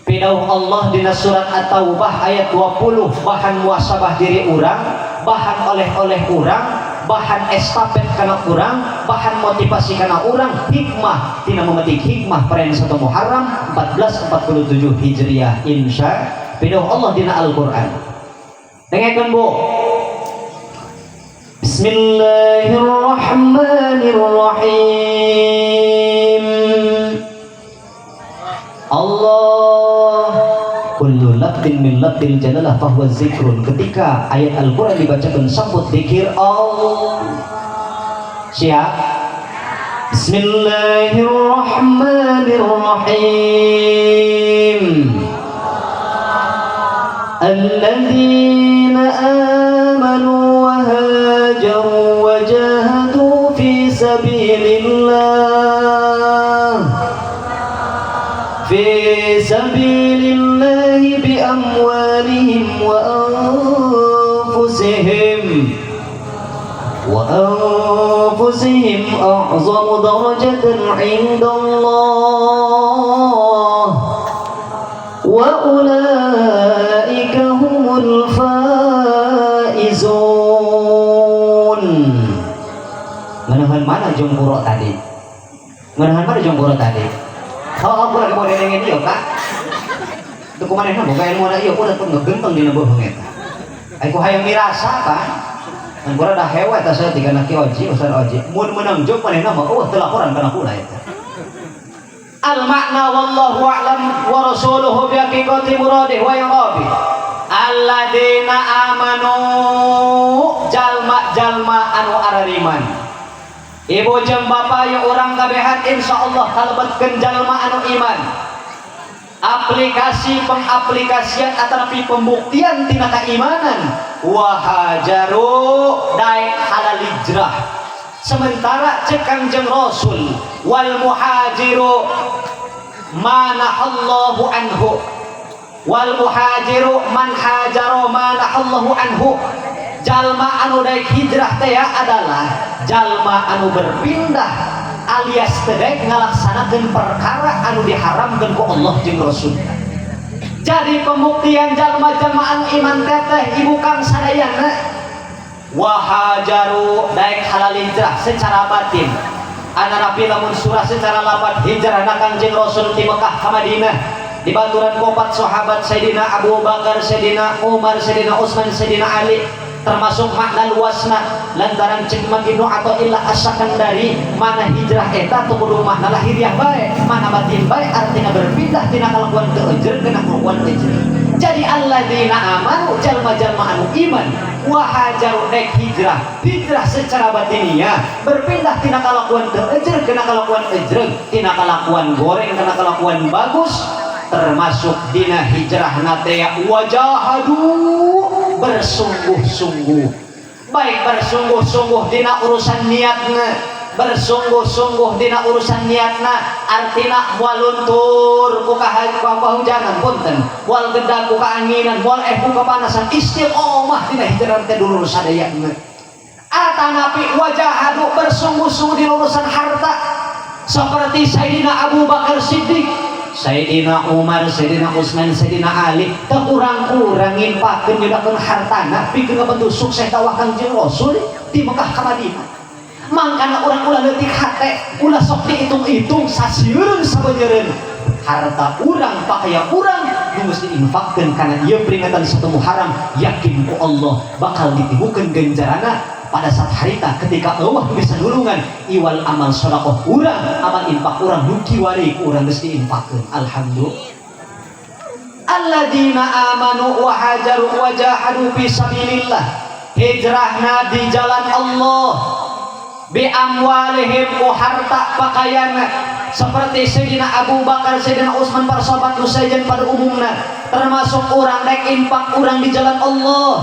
pidauh Allah dina surat At-Taubah ayat 20 bahan muasabah diri urang bahan oleh-oleh urang bahan estafet kana urang bahan motivasi kana urang hikmah tina memetik hikmah perayaan 1 Muharram 1447 Hijriah insya pidauh Allah dina Al-Quran dengarkan Bu Bismillahirrahmanirrahim Allah kullu kullu lafdin min lafdil jalalah fahuwa zikrun. Ketika ayat Al-Quran dibacakan sambut zikir Allah. Siap? Bismillahirrahmanirrahim. Alladzina amanu wa hajaru wa jahadu fi sabilillahi bi amwalihim wa anfusihim a'zamu darajatan 'indallah wa ulaika humul faizun. Ngeunaheun mana jongkuro tadi? Ngeunaheun mana jongkuro tadi? Oh, kurang kemudian dengan dia, Kak. Itu kumanehna boga ilmu na ieu kudu ngegenteng dina beuheung eta. Aku hayang mirasa, Kak. Dan kurang dah hewa eta saeutik kana ki oji, Ustaz Oji. Mun meunang jog manehna mah teu laporan kana kula eta. Al makna wallahu a'lam wa rasuluhu bi haqiqati muradih wa yarabi. Alladzina amanu jalma anu arariman. Ibu jeung bapak ya orang kabehan insyaallah kalebetkeun jalma anu iman. Aplikasi pengaplikasian atapi pembuktian tina keimanan wa hajaru daek halal hijrah. Sementara cek Kangjeng Rasul wal muhajiru manahallahu anhu wal muhajiru man hajaro manahallahu anhu. Jalma anu daek hijrah teh adalah jalma anu berpindah alias daek ngalaksanakeun perkara anu diharamkeun ku Allah jeung Rasul. Jadi pembuktian jalma-jalma anu iman teh ibu kang sadayana wa hajaru daek halal hijrah secara batin. Ana rapi lamun surah secara lafaz hijrah na Kangjeng Rasul di Mekah ka Madinah dibaturan ku 4 sahabat Sayyidina Abu Bakar, Sayyidina Umar, Sayyidina Utsman, Sayyidina Ali. Termasuk makna luasna lantaran cek maginu atau ilah asakan dari mana hijrah eta teu kudu makna lahiriah bae mana batin bae artinya berpindah tina kalakuan teu ejeur kana kalakuan ejeur. Jadi alladzina amanu jalma-jalma anu iman wa hajaru daek hijrah secara batiniah berpindah tina kalakuan teu ejeur kana kalakuan ejeur tina kalakuan goreng kana kalakuan bagus termasuk dina hijrah nate wajahadu bersungguh-sungguh baik bersungguh-sungguh dina urusan niatna bersungguh-sungguh dina urusan niatna artina moal luntur ku kahujanan punten moal gedag ku kaanginan moal ku kapanasan istiqomah dina hijrah teh dulu sadayana atanapi wajahadu bersungguh-sungguh dina urusan harta seperti Sayyidina Abu Bakar Siddiq, Sayyidina Umar, Sayyidina Utsman, Sayyidina Ali teu kurang-kurang nginpakeun nyudakeun hartana pikeun ngabantu sukses dakwah Kangjeng Rasul di Mekah ka Madinah. Mangkana urang ulah leutik hate, ulah sok dihitung-hitung sasieun sabeuneureun. Harta urang, pakaian urang nu geus diinfakkeun kana ieu peringatan satu Muharram, yakin ku Allah bakal ditibukeun ganjaranna pada saat harita ketika Allah bisa nulungan iwal amal sedekah urang amal infak urang duki wari urang geus diinfakkeun. Alhamdulillah. Alladzina amanu wa hajaru wa jahadu fi sabilillah. Hijrahna di jalan Allah bi amwalihim ku harta pakaian seperti Sayyidina Abu Bakar, Sayyidina Utsman para sahabat nusajen pada umumna termasuk urang daek infak urang di jalan Allah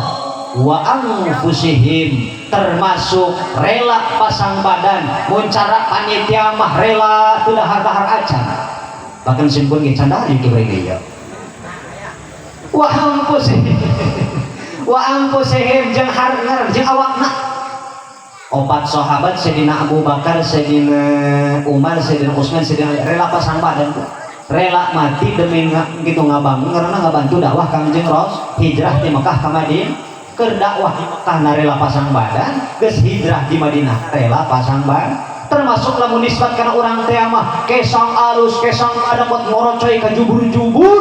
wa anfusihim termasuk rela pasang badan mun cara panitia mah rela teu dahar-dahar acan bahkan simpun ge candari kieu ge ya wa anfusihim jeung hareunger jeung awakna. 4 sahabat Sayyidina Abu Bakar, Sayyidina Umar, Sayyidina Utsman, Sayyidina Ali rela pasang badan rela mati demi gitu ngabangun karena ngabantu dakwah Kangjeng Rasul hijrah di Mekah ka Madinah keur dakwah di Mekah rela pasang badan geus hijrah di Madinah rela pasang badan termasuk lamun nisbat kana urang teh mah kesang alus kesang adapot ngorocoy ka jubur-jubur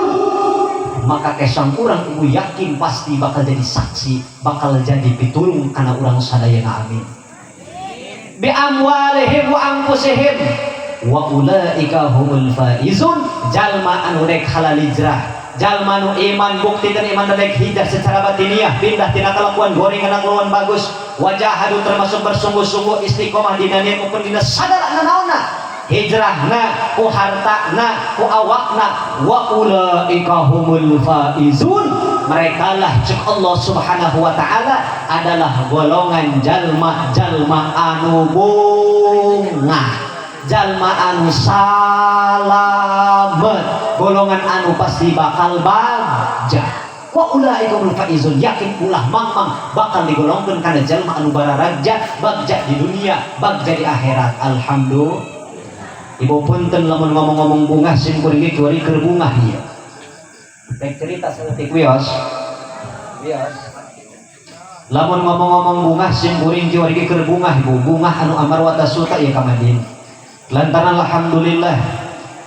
maka kesang urang ibu yakin pasti bakal jadi saksi bakal jadi pitulung kana urang sadayana amin. Bi amwalihim wa anfusihim wa ulaika humul faizun jalma anu rek halal hijrah jalma nu iman buktikan iman dadek hijrah secara batiniah pindah tina kelakuan goreng kana lawan bagus wajah hadu termasuk bersungguh-sungguh istiqomah dina niat maupun dina sadar naona hijrahna ku hartana ku awakna wa ulaika humul faizun mereka lah cek Allah subhanahu wa ta'ala adalah golongan jalma-jalma anu bungah jalma anu salamet golongan anu pasti bakal bagja wa ulaika humul faizun yakin ulah mang bakal digolongkeun kana jalma anu bararaja bagja di dunia bagja di akhirat. Alhamdulillah ibu punten lamun ngomong-ngomong bungah sim kuring ge kiwari keur bungah ieu rek cerita saeutik wios lamun ngomong-ngomong bungah sim kuring kiwari ge keur bungah ibu bungah anu amar wa tasuta ieu kamadin lantaran alhamdulillah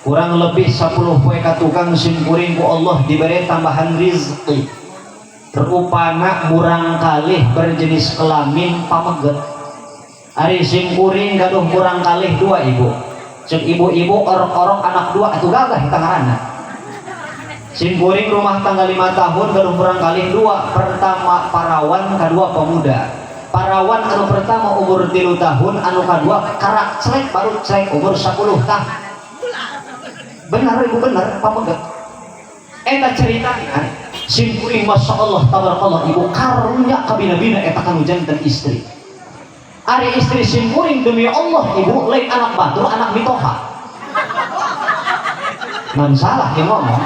kurang lebih 10 poe ka tukang sim kuring ku Allah diberi tambahan rizki rupana murang kalih berjenis kelamin pameget ari sim kuring gaduh murang kalih 2 ibu cek ibu-ibu orok-orok anak 2 atuh gagah eta ngaranna sim kuring rumah tangga 5 tahun gaduh murang kalih 2 pertama parawan kedua pemuda parawan anu pertama umur 3 tahun anu kedua karak celek baru celek umur 10 tahun benar ibu benar pameget eta ceritanya sim kuring masyaallah tabarakallah ibu karunya ka bina-bina eta kanu janten istri ari istri sim kuring demi Allah ibu lain anak batur anak mitoha man salah yang ngomong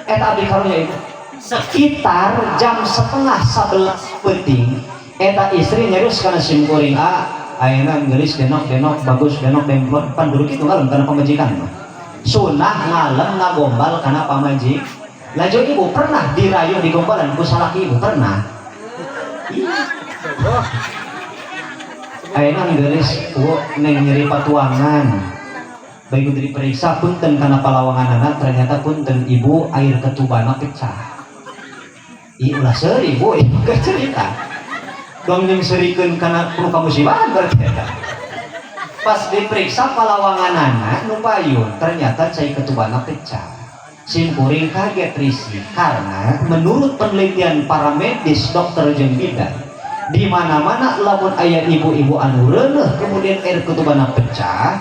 eta abdi karunya ibu sekitar jam setengah 11 penting eta istri nyerus kana sim kuring ayeuna geus denok bagus denok demplon pan dulu kitu ngalem kana pamajikan sunah ngalem ngagombal kana pamajik laju ibu pernah dirayu digombalan ku salaki ibu pernah ayeuna geus neng nyeri patuangan baik diperiksa punten kana palawanganana ternyata punten ibu air ketubana pecah ulah seuri ibu cerita dong yang serikeun kana perlu kamusibahan berarti pas diperiksa palawanganana nu payun ternyata cai ketubana pecah sim kuring kaget risih karena menurut penelitian para medis dokter jeung bidan di mana-mana lamun aya ibu-ibu anu reuneuh kemudian air ketubana pecah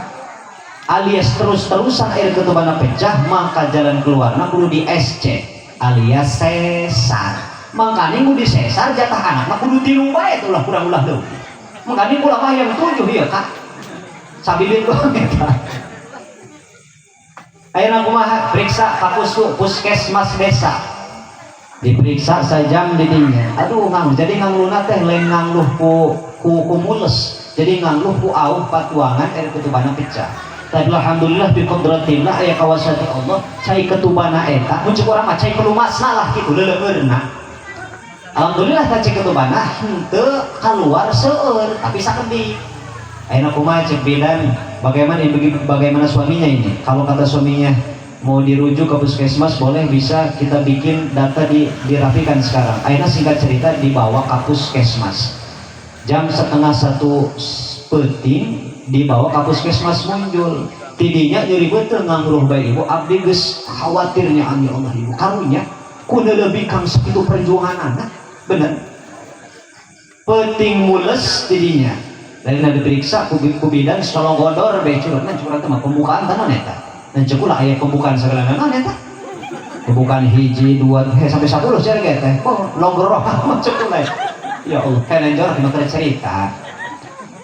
alias terus-terusan air ketubana pecah maka jalan keluarna kudu di SC alias sesar makanya mau disesar jatah anak mah kudu 3 bae tuh lah kurang ulah leuwih makanya ulah mah yang 7 ieu kak sabilin doang eta ayeuna kumaha periksa ka puskesmas desa diperiksa sajam di dinya aduh jadi ngangluhna teh lain ngangluh ku mules jadi ngangluh ku auh patuangan air ketubana pecah tapi alhamdulillah bi qudratillah aya kawasati Allah cai ketubana eta mun ceuk urang mah cai pelumasna lah kitu leuleurna alhamdulillah cai ketubana henteu keluar seueur tapi sakedik ayeuna kumaha cek bidan bagaimana suaminya ini kalau kata suaminya mau dirujuk ke puskesmas boleh bisa kita bikin data dirapikan sekarang ayeuna singkat cerita dibawa ke puskesmas jam setengah 1 peuting dibawa ke puskesmas muncul tidinya nyeri betul ngangluh bae ibu abdi geus khawatirnya ani Allah ibu karunya kudu lebih kang sakitu perjuangan anak bener penting mules tidinya dari nabi periksa ku bidan tolong godor bae curhatna curhat mah pembukaan tanan eta dan cekulah aya pembukaan segala naon eta pembukaan 1 2 sampai 10 cer ge teh oh longgoroh cekulah ya Allah kana njor dina cerita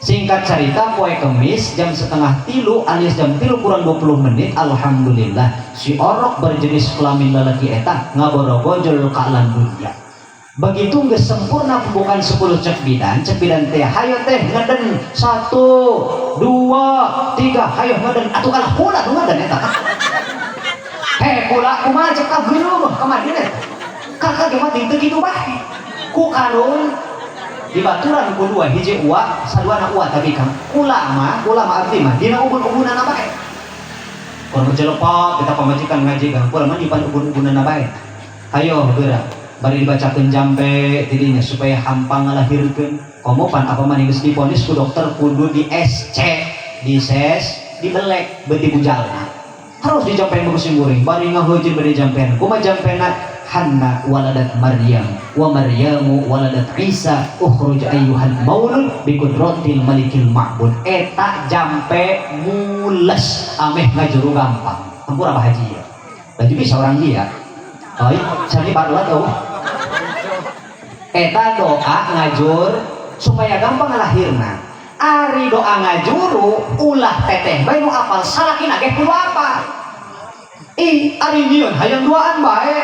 singkat cerita poe Kemis jam setengah 3 alias jam 3 kurang 20 menit alhamdulillah si orok berjenis kelamin lalaki eta ngaborogojol ka alam dunia begitu geus sempurna pembukaan 10 cek bidan teh hayo teh ngaden 1 2 3 hayo ngaden atuh kalah pula nu ngaden eta pula kumaha cek ka geureum kamari teh kakak ge mah teu kitu bae ku kalung di baturan kedua hiji uwa saduana uwa tapi kan ulama abdi mah dina ubun-ubunana bae kalau menjelepot kita pamajikan ngaji kan ulama di pan ubun-ubunana bae ayo geura bari dibacakeun jambe tidinya supaya hampang ngalahirkeun komo pan apa mah geus diponis ku dokter kudu di SC di ses dibelek beuti bujalna terus dijampen musim guring bari ngaheujeun bari jampen kumaha jampena Hanna waladat Maryam wa Maryamu waladat Isa ukhruj ayyuhal maulud bi qudratil malikil ma'bud eta jampe mules ameh ngajuru gampang ampura bahaji ya baju bisa orang dia oi sani barulah tahu eta doa ngajur supaya gampang lahirna ari doa ngajuru ulah teteh bae nu apal salakina ge kudu apa ari nyieun hayang duaan bae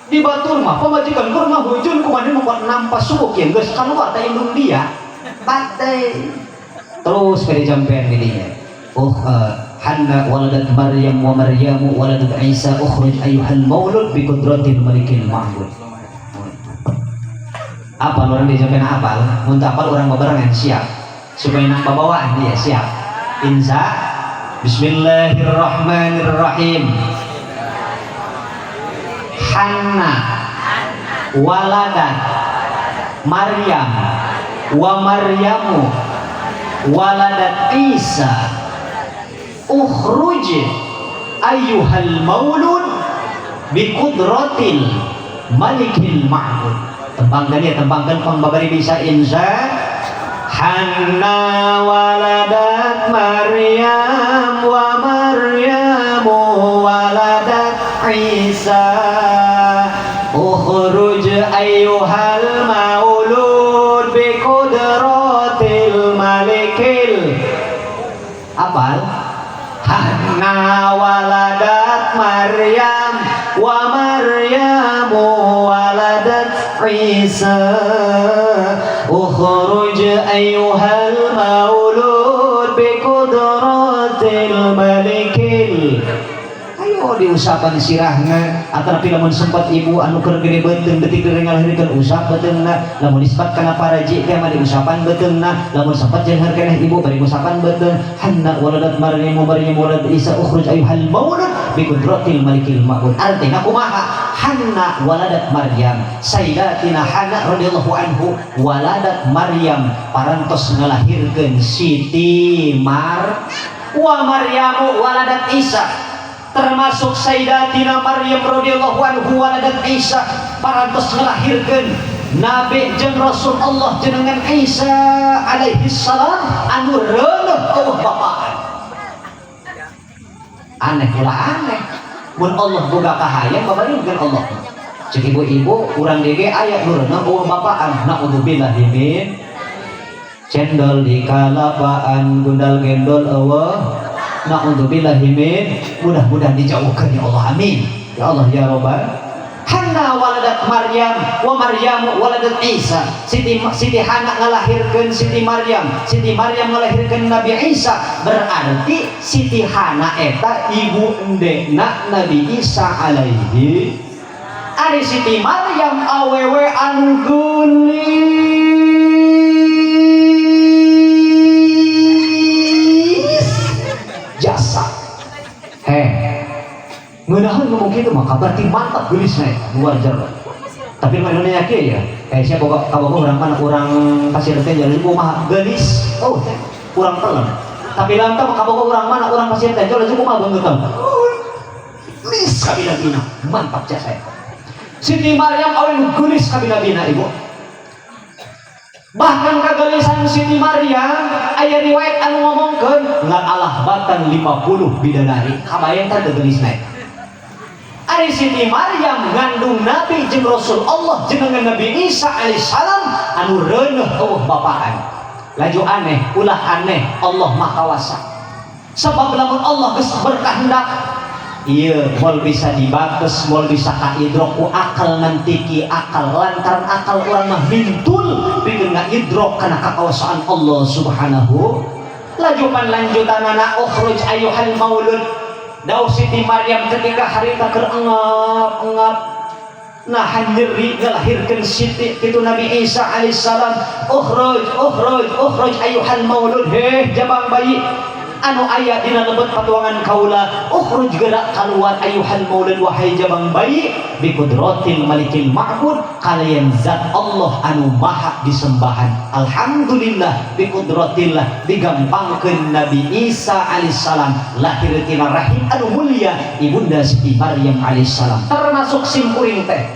di batur mah pemajikan keur mah hujun kumaha membuat nampas subuh kieu geus kaluar teh indung dia pateh terus pada jampen didinya Hanna waladat Maryam wa Maryamu waladat Isa ukhruj ayyuhal maulud bi qudratil malikil ma'bud apa orang di jampen apal mun apal urang babarengan siap supaya nang babawaan dia siap insya bismillahirrahmanirrahim Hanna waladat Maryam wa Maryamu waladat Isa ukhruj ayyuhal maulud bi qudratil malikil ma'bud tembangkan ya tembangkan pang babari bisa insya Hanna waladat Maryam wa Maryamu waladat Isa ukhruj ayyuhal maulud bi qudratil malikil apal Hanna waladat Maryam wa Maryamu waladat Isa ukhruj ayyuhal maulud bi qudratil malikil ayo diusapan sirahna atarapi lamun sempat ibu anu keur gede beuteung detik keur ngalahirkeun usap beuteungna lamun ispat kana paraji teh mah diusapan beuteungna lamun sempat jeung hareukeun ibu bari usapan beuteung Hanna waladat Maryam waladat Isa ukhruj ayyuhal maulud bi qudratil malikil ma'bud artina kumaha Hanna waladat Maryam Sayyidatina Hanna radhiyallahu anhu waladat Maryam parantos ngalahirkeun Siti Mar wa Maryamu waladat Isa termasuk Sayyidatina Maryam radhiyallahu anhu waladat Isa parantos ngelahirkeun Nabi jeung Rasul Allah jenengan Isa alaihi salam anu reuleuh eueuh bapaan aneh pula aneh mun Allah boga kahayang babarengkeun Allah ceuk ibu-ibu urang dege aya nu reuneuh eueuh bapaan naudzubillahi min cendol di kalapaan gundal gendol eueuh na'udzubillahi min mudah-mudahan dijauhkan ya Allah amin ya Allah ya Rabbal Hanna waladat Maryam wa Maryamu waladat Isa Siti Hanna ngalahirkeun Siti Maryam ngalahirkeun Nabi Isa berarti Siti Hanna eta ibu endekna Nabi Isa alaihi ari Siti Maryam awewe anu jasa ngeunaheun ngomong kitu mah berarti mantap geulisna luar jero tapi mah dunia kieu ya sia boga kaboga urang mana urang pasir teh jadi kumaha geulis oh urang telem tapi lantang kaboga urang mana urang pasir teh jadi kumaha beungeuteng geulis kabina-bina mantap jasa Siti Maryam awewe geulis kabina-bina ibu bahkan kegelisan Siti Maryam aya riwayat anu ngomongkeun ngalahbatan 50 bidadari kabayang teh gelisna ari Siti Maryam ngandung Nabi jeung Rasul Allah jenengan Nabi Isa alaihissalam anu reuneuh eueuh bapaan laju aneh ulah aneh Allah maha kawasa sebab lamun Allah geus berkehendak ieu moal bisa dibates moal bisa kaidrok ku akal nantiki akal lantaran akal urang mah mintul pikeun ngaidrok kana kakawasaan Allah subhanahu lajukan lanjutanana ukhruj ayyuhal maulud daun Siti Maryam ketika harita keur engap nahan nyeri ngalahirkeun Siti kitu Nabi Isa alaihissalam ukhruj ayyuhal maulud jabang bayi anu aya dina lebet patuangan kaula ukhruj gerak keluar ayuhal maulad wahai jabang bayi bi qudratil malikil ma'bud kalian zat Allah anu maha disembahan. Alhamdulillah bi qudratillah digampangkeun Nabi Isa alaihissalam lahir tina rahim anu mulia ibunda Siti Maryam alaihissalam termasuk simkuring teh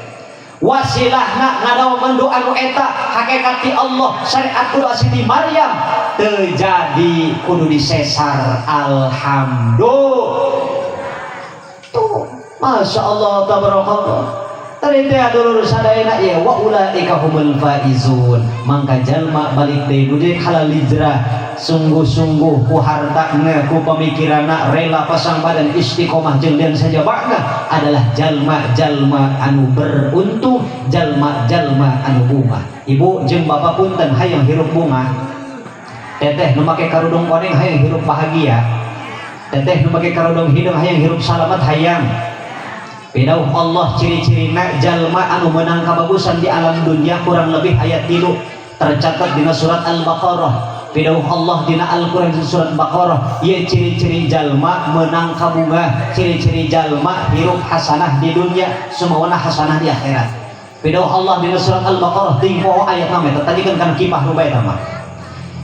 wasilahna ngadawakeun doa anu eta hakikat ti Allah syariat doa Siti Maryam terjadi kudu disesar. Alhamdulillah tuh masya Allah tabarakallah tadi teh dulur sadayana ya wa ulaika humul faizun mangka jalma balik deui dudik halal hijrah sungguh-sungguh ku hartana ku pemikiranna rela pasang badan istiqomah jeung dan sajabana adalah jalma-jalma anu beruntung jalma-jalma anu bunga. Ibu jeung bapak punten hayang hirup bunga teteh nu make karudung koneng hayang hirup bahagia teteh nu make karudung hidung hayang hirup salamet hayang pidauh Allah ciri-cirina jalma anu menang kabagusan di alam dunia kurang lebih ayat 3 tercatat dina surat Al-Baqarah. Pidauh Allah dina Al-Quran surat Baqarah ieu ciri-ciri jalma menang kabunga ciri-ciri jalma hirup hasanah di dunia semawana hasanah di akhirat. Pidauh Allah dina surat Al-Baqarah ting poho ayat nama tadi kan kipah nu bae mah.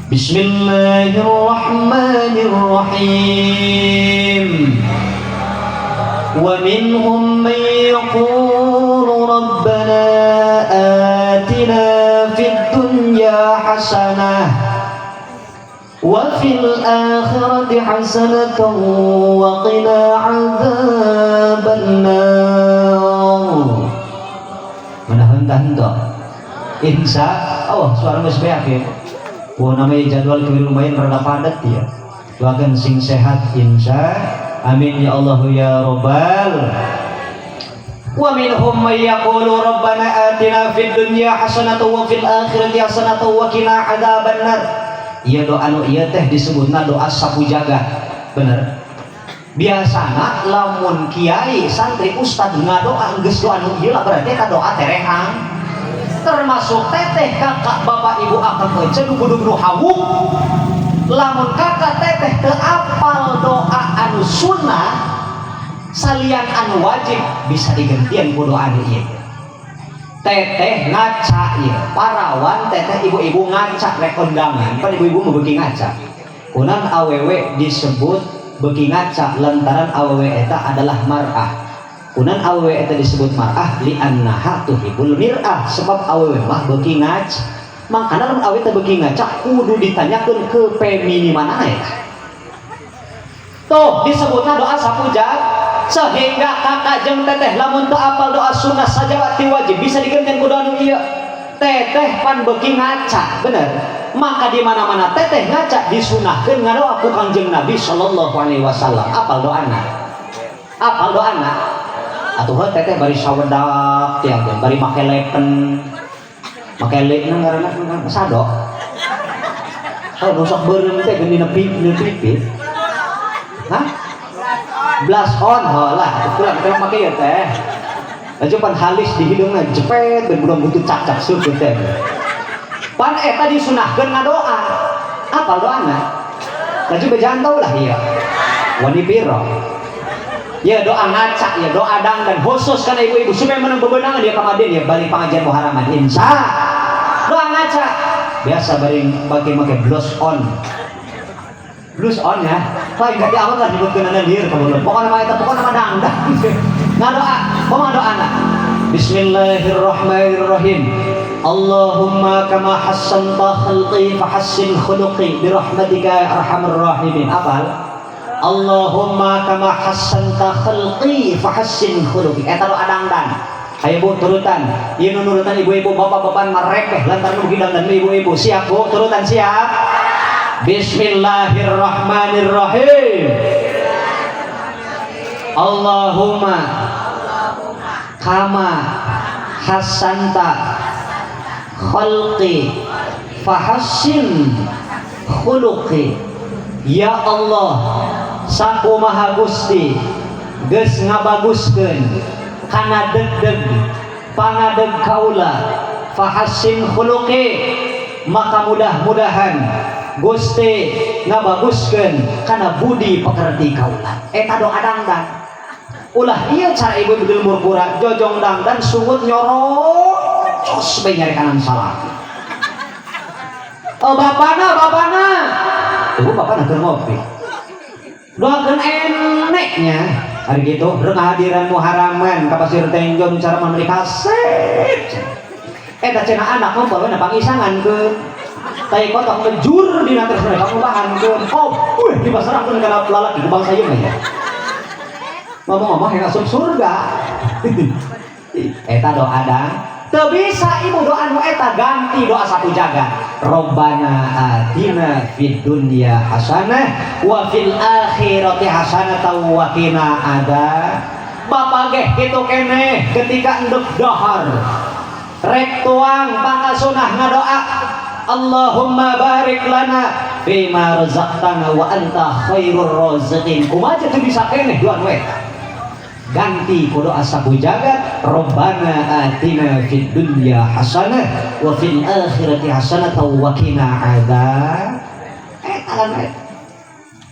Bismillahirrahmanirrahim. Wa minhum man yaqulu rabbana atina fid dunya hasanah wa fil akhirati hasanatan wa qina adzabannar. Menahan-tahan insya Allah suara geus beak ya. Wah namanya jadwal kewir lumayan rada padat ya. Doakan sing sehat insya. Amin ya Allah ya Rabbal. Wa minhum may yaqulu rabbana atina fid dunya hasanatan wa fil akhirati hasanatan wa qina adzabannar. Iya doa anu ieu teh disebutna doa sapu jagat. Bener. Biasana lamun kiai santri ustad ngadoa geus doa anu ieu lah berarti eta doa terehang. Termasuk teteh kakak bapak ibu akang ece dugu-dugu hawuk. Lamun kakak teteh teu apal doa anu sunnah salian anu wajib bisa digantian ku doa anu ieu. Teteh ngaca ya parawan teteh ibu-ibu ngaca rek kondangan pan ibu-ibu mau beuki ngaca kunan awewe disebut beuki ngaca lantaran awewe eta adalah mar'ah kunan awewe eta disebut mar'ah li annaha tuhibul mir'ah sebab awewe mah beuki ngaca makana lamun awewe teh beuki ngaca kudu ditanyakeun ke femini mana eta tuh disebutna doa sapu jagat sehingga kakak jeung teteh lamun teu apal doa sunnah sajawati wajib bisa digantian ku doa nu ieu teteh pan beuki ngaca bener maka di mana-mana teteh ngaca disunahkeun ngadoa ku Kangjeng Nabi sallallahu alaihi wasallam. Apal doana atuh teteh bari sawedak teh bari make lepen make lepen ngaranna sado rusak beureum teh geus dina pipit hah blush on lah kurang teh make ya teh aja pan halis di hidungna jepet ben budak butuh cak-cak sup teh pan eta disunahkeun ngadoa apal doana laju bejantau lah ieu wani piro ya doa ngaca ya doa dangdan khusus kana ibu-ibu supaya menang bebenangan dia kamaden ya balik pengajian muharaman insya doa ngaca biasa bagi make blush on ya lain gak diamat lah disebutkan anda diri pokoknya mah itu pokoknya mah dangdang ngadoa pokoknya doa anak Bismillahirrahmanirrahim Allahumma kama hassanta khalqi fahassin khuluqi birahmatika arhamar rahimin apal Allahumma kama hassanta khalqi fahassin khuluqi eta doa dangdang ayo bu turutan ieu nurutan ibu-ibu bapak-bapak marekeh lantaran mugi dangdan ibu-ibu siap bu turutan siap Bismillahirrahmanirrahim Allahumma kama hasanta khalqi fahassin khuluqi ya Allah sakumaha Gusti geus ngabaguskeun kana deg-deg pangadeg kaula fahassin khuluqi maka mudah-mudahan Gusti ngabaguskeun kana budi pekerti kaula eta doa dangdang ulah ieu cara ibu bedul murpura jojong dangdang sungut nyorok cos bae nyari kanan salah bapana bapana keur ngopi doakeun eneknya hari gitu rek hadiran muharaman ka Pasir Tenjong cara memberi kasih eta cenah anak mah bae pangisangan ke tay kotak ngejur di nates mereka ngubahan ke dipasrahkeun kana lalaki ke bangsa ieu ya ngomong-ngomong yang asup surga eta doa dang teu bisa ibu doa nu eta ganti doa satu jagat Rabbana atina fid dunya hasanah wa fil akhirati hasanah wa qina adzab Bapak ge kitu keneh ketika endeup dahar rek tuang pangasunah ngadoa Allahumma barik lana fima razaqtana wa anta khairur raziqin kumaha teu bisa keneh doa we ganti ku doa sabu jagat Rabbana atina fid dunya hasanah wa fil akhirati hasanah wa qina adzab talan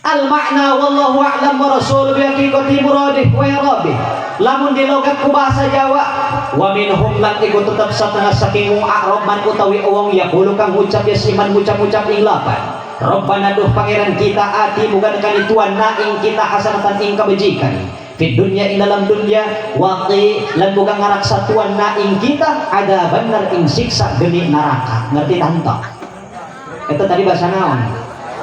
al makna wallahu a'lam wa rasul bi haqiqati muradih wa irabih lamun dilogat ku bahasa Jawa wa minhum lan iku tetep satengah saking wong Arab man utawi wong yaqulu kang ngucap ya siman ngucap-ngucap ing lapan Rabbana duh pangeran kita ati muga nekani tuan na ing kita hasanatan ing kebajikan di dunia ing dalam dunia waqi lan muga ngaraksa tuan na ing kita ada bener ing siksa geni neraka ngerti tantok itu tadi bahasa naon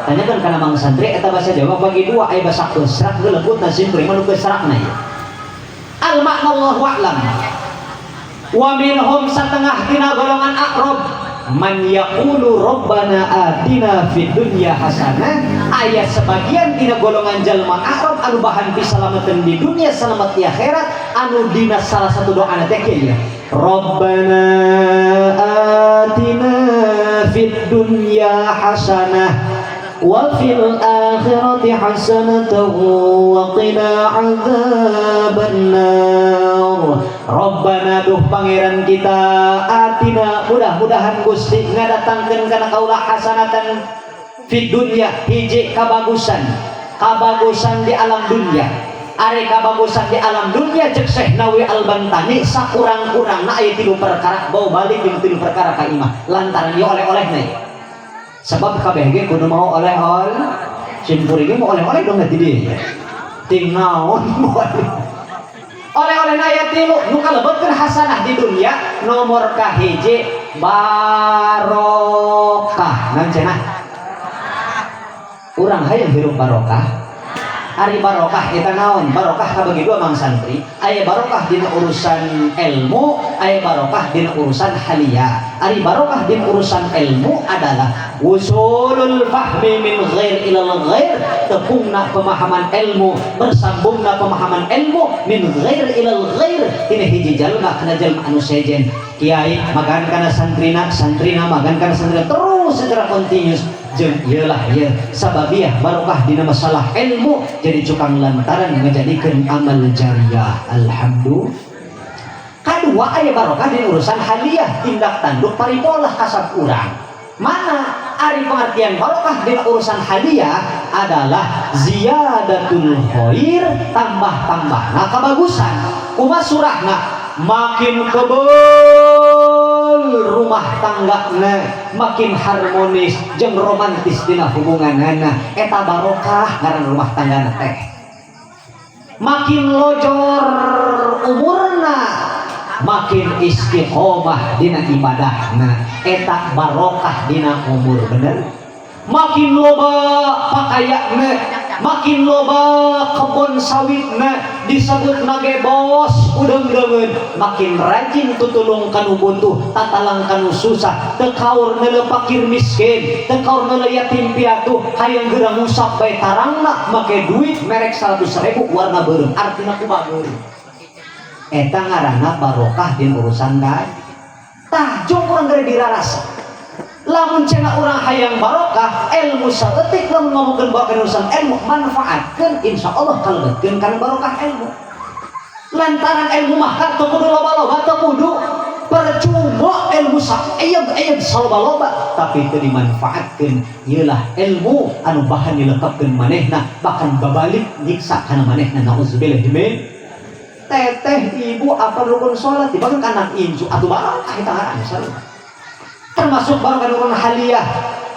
tanyakan kana mang santri eta bahasa Jawa bagi dua aya bahasa kesrak gelebut na simpri manu kesrakna ya al makna wallahu a'lam wa minhum satengah tina golongan aqrab man yaqulu rabbana atina fid dunya hasanah aya sebagian tina golongan jalma aqrab anu bahan pisalamatan di dunia selamat di akhirat anu dina salah satu doa teh kieu rabbana atina fid dunya hasanah wa fil akhirati hasanatan wa qina adzabannar Rabbana duh pangeran kita atina mudah-mudahan Gusti ngadatangkeun kana kaula hasanatan fid dunya hiji kabagusan di alam dunia are kabagusan di alam dunia cek Syekh Nawawi Al-Bantani sakurang-kurangna aya 3 perkara bau balik jeung 3 perkara ka imah lantaran ieu oleh-olehna sebab kabeh ge kudu mau oleh-oleh simpuri ge mau oleh-oleh dong di dieu ting naon oleh-oleh aya 3 nu kalebetkeun hasanah di dunia nomor kahiji barokah naon cenah urang hayang hirup barokah ari barokah eta naon barokah kabagi 2 mang santri aya barokah dina urusan ilmu aya barokah dina urusan haliyah ari barokah dina urusan ilmu adalah usulul fahmi min ghair ilal ghair tepungna pemahaman ilmu bersambungna pemahaman ilmu min ghair ilal ghair tina hiji jalma kana jalma anu sejen kiai magan kana santrina magan kana santrina terus secara kontinus jeung ieulah ieu sababiah barokah dina masalah ilmu jadi cukang lantaran ngajadikeun amal jariyah alhamdulillah kadua aya barokah dina urusan hadiah tindak tanduk paripolah kasab urang mana ari pengertian barokah dina urusan hadiah adalah ziyadatul khair tambah-tambahna kabagusan kumaha surahna makin kebal rumah tanggana makin harmonis jeung romantis dina hubunganana eta barokah ngaran rumah tanggana teh makin lojor umurna makin istiqomah dina ibadahna eta barokah dina umur bener makin loba pakaianna makin loba kebun sawitna disebut nage bos udeng-dengeun makin rajin tutulung kanu butuh tatalang kanu susah tekaur neuleuh fakir miskin tekaur neuleuh yatim piatu hayang geura ngusap bae tarangna make duit merek 100.000 warna beureum artina kumaha beureum eta ngaranna barokah dina urusan gaji tah jong urang geura dirarasa lamun cenah urang hayang barokah ilmu saeutik lamun ngomongkeun barokah urusan ilmu manfaatkeun insyaallah kalebetkeun kana barokah ilmu lantaran ilmu mah teu kudu loba-loba teu kudu percuma ilmu ayat saloba-loba tapi itu dimanfaatkan ialah ilmu anu bahan dilengkapkan manehna bahkan babalik nyiksa kana manehna nauzubillah min teteh ibu apa rukun sholat dibagi anak inju atau barang kita ngarang termasuk barang rukun haliyah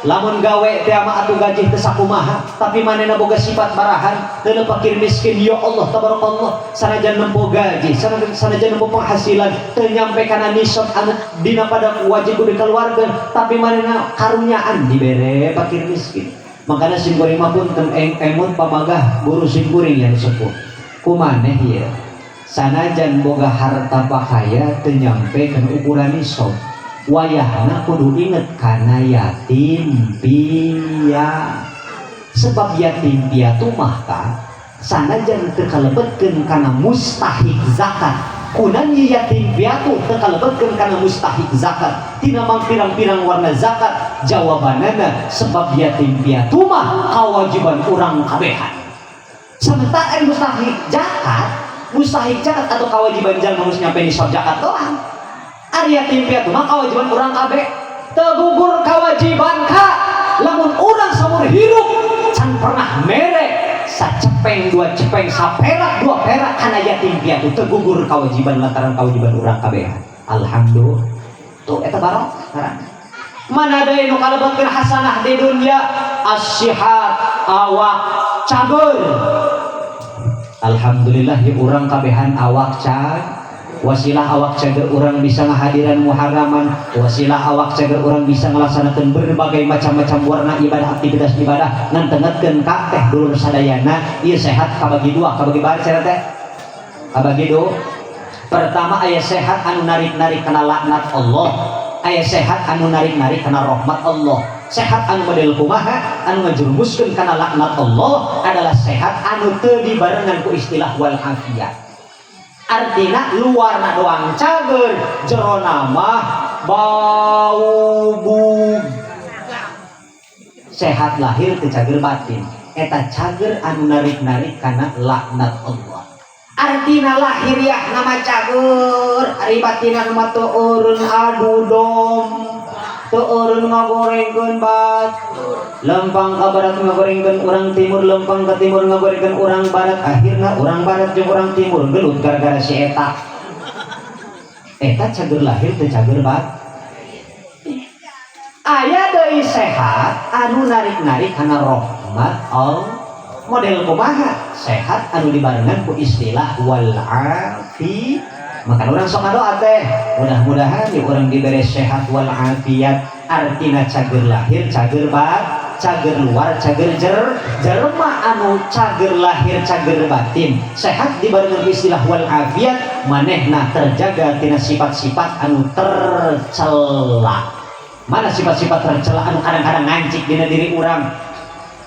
lamun gawe teh ama atuh gaji teu sakumaha tapi manehna boga sifat barahan teu fakir miskin ya Allah tabarakallah sanajan nempo gaji sanajan nempo penghasilan teu nyampe kana nisab anu dina pada wajib dikeluarkeun tapi manehna karunyaan dibere fakir miskin makana sim kuring mah pun emut pamagah guru sim kuring yang sepuh kumaneh ieu sanajan boga harta pakaya teu nyampe kana ukuran nisab wayahna kudu inget karena yatim piatu sebab yatim piatu mah sanajan teu kalebetkeun kana mustahik zakat kunan yatim piatu teu kalebetkeun kana mustahik zakat tina mang pirang-pirang warna zakat jawabanana sebab yatim piatu mah kawajiban urang kabehan sementara mustahik zakat atau kewajiban jalma harus nyampe nisab zakat doang ari yatim piatu mah kewajiban urang kabeh teu gugur kewajiban ka lamun urang saumur hidup can pernah mere sacepeng dua cepeng saperak dua perak kana yatim piatu teu gugur kewajiban lantaran kewajiban urang kabeh alhamdulillah tuh eta barokah mana deui nu kalebetkeun hasanah di dunya as-sihat awak cager alhamdulillah ya urang kabehan awak cager wasilah awak cager orang bisa ngahadiran muharaman wasilah awak cager orang bisa melaksanakan berbagai macam-macam warna ibadah aktivitas ibadah ngantengetkeun ka teh dulur sadayana ieu sehat kabagi dua kabagi bae teh kabagi dua pertama aya sehat anu narik-narik kana laknat Allah aya sehat anu narik-narik kana rahmat Allah sehat anu model kumaha anu ngajerumuskeun kana laknat Allah adalah sehat anu teu dibarengan ku istilah wal afiyat artinya luarna doang cager jerona mah bau bug sehat lahir teu cager batin eta cager anu narik-narik kana laknat Allah artina lahiriah nama cager ari batinna mah teu eureun adu dom teu eureun ngagorengkeun batur lempang ka barat ngagorengkeun urang timur lempang ka timur ngagorengkeun urang barat akhirna urang barat jeung urang timur gelut gara-gara si eta cager lahir teu cager bat aya deui sehat anu narik-narik kana rahmat Allah model kumaha sehat anu dibarengan ku istilah wal afi maka orang sok ngadoa teh mudah-mudahan di orang diberi sehat wal afiat artina cager lahir cager bat cager luar cager jerma anu cager lahir cager batin sehat dibarengan istilah wal afiat manehna terjaga tina sifat-sifat anu tercela mana sifat-sifat tercela anu kadang-kadang ngancik dina diri urang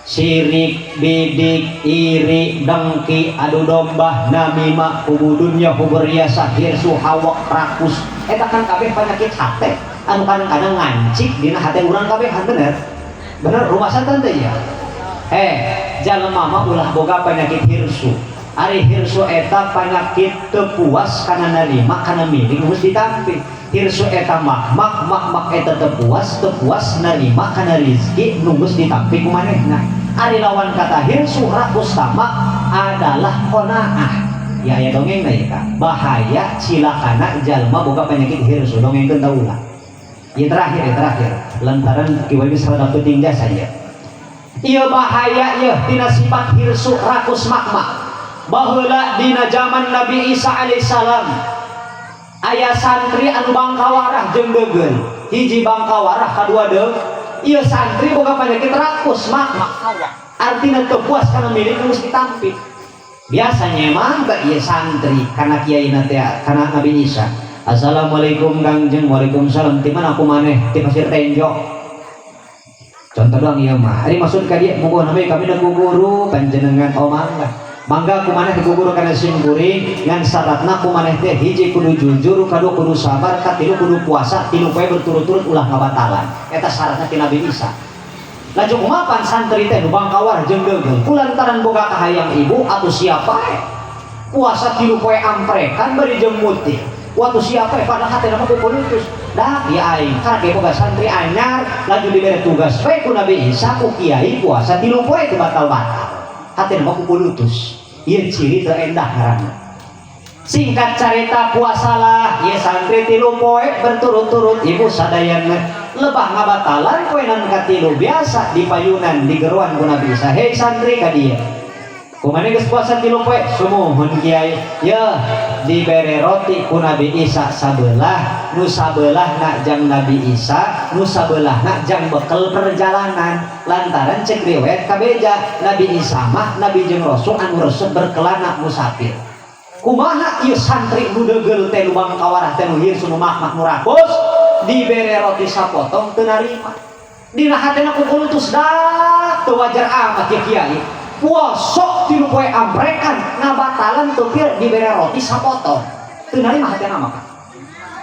sirik, bidik, iri, dengki, adu domba, namimah, hubu dunya, hubu riasa, hirsu, hawak, rakus eta kan kabeh penyakit hate anu kadang-kadang ngancik dina hate urang kabehan bener rumah santan teh ya jalema mah ulah boga penyakit hirsu ari hirsu eta penyakit teu puas kana narima kana miling geus ditampi hirsu eta mak eta teu puas narima kana rezeki nu geus ditampi ku manehna ari lawan kata hirsu rakus tamak adalah qanaah ya dongeng na ya bahaya cilakana jalma boga penyakit hirsu dongengkeun ta ulah ieu terakhir lantaran kiwai geus rada penting jasa ya ieu bahaya ieu tina sifat hirsu rakus mak baheula dina zaman Nabi Isa alaihissalam aya santri anu bangkawarah jeung degeun hiji bangkawarah kadua deug ieu santri boga penyakit rakus mak artina teu puas kana milik geus ditampi biasanya mah da ieu santri kana kiaina teh kana Nabi Isa assalamualaikum Kangjeng waalaikumsalam ti mana aku maneh ti Pasir Tenjo contoh doang ieu mah ari maksud ka dieu mugo nami kami da guru panjenengan omangga mangga kumaneh diguguru kana sim kuring ngan syaratna kumaneh teh hiji kudu jujur kadu kudu sabar katilu kudu puasa tilu poe berturut-turut ulah ngabatalan eta syaratna ti Nabi Isa laju kumapan santri teh nu bangkawar jeung geugel kulantaran boga kahayang ibu atuh siapa puasa tilu poe amprekan bari jeung mutih waktu siapa pada hati nama kukulitus dah ya aing karena dia boga santri anyar lagi diberi tugas baik ku Nabi Isa ku kiai puasa 3 poe itu batal-batal hati nama kukulitus ieu ciri teu endah ngaranna singkat cerita puasalah ya santri 3 poe berturut-turut ibu sadayana lebah ngabatalan poenan katilu biasa di payunan di geruan ku Nabi Isa hei santri ka dia kumane geus puasa 3 poe sumuhun kiai ya dibere roti ku Nabi Isa sabelah nu sabelahna jang Nabi Isa nu sabelahna jang bekel perjalanan lantaran cek riwayat kabeja Nabi Isa mah Nabi jeung Rasul anu resep berkelana musafir kumaha ieu santri nu deugel teh nu bangkawarah teh nu hieur sunu makmak nu rapos dibere roti sapotong teu narima dina hatena kukulitus dah teu wajar amat ya kiai puasa 3 poe ambrekan ngabatalan teu dibere roti sapotong teu narima hatena mah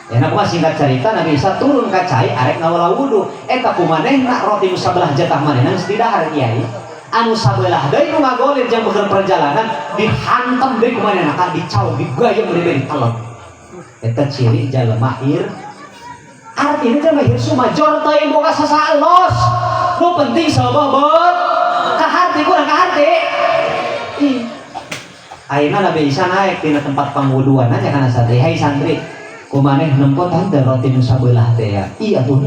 ya kumaha singkat cerita Nabi Isa turun ka cai arek ngawala wudu eta kumanehna roti nu sabelah jatah manehna geus didahar kiai anu sabelah deui nu ngagolir jang beker perjalanan dihantam deui kumanehna ka dicaw digayung diberi telep eta ciri jalema ir artinya jalema ir sumajor teu boga sasaelos nu penting sababot ka harti kurang ka harti ayeuna Nabi Isa naik tina tempat pangwuduan nya kana santri hai santri kumaneh nempotan teh roti nu sabelah teh ya iya tuh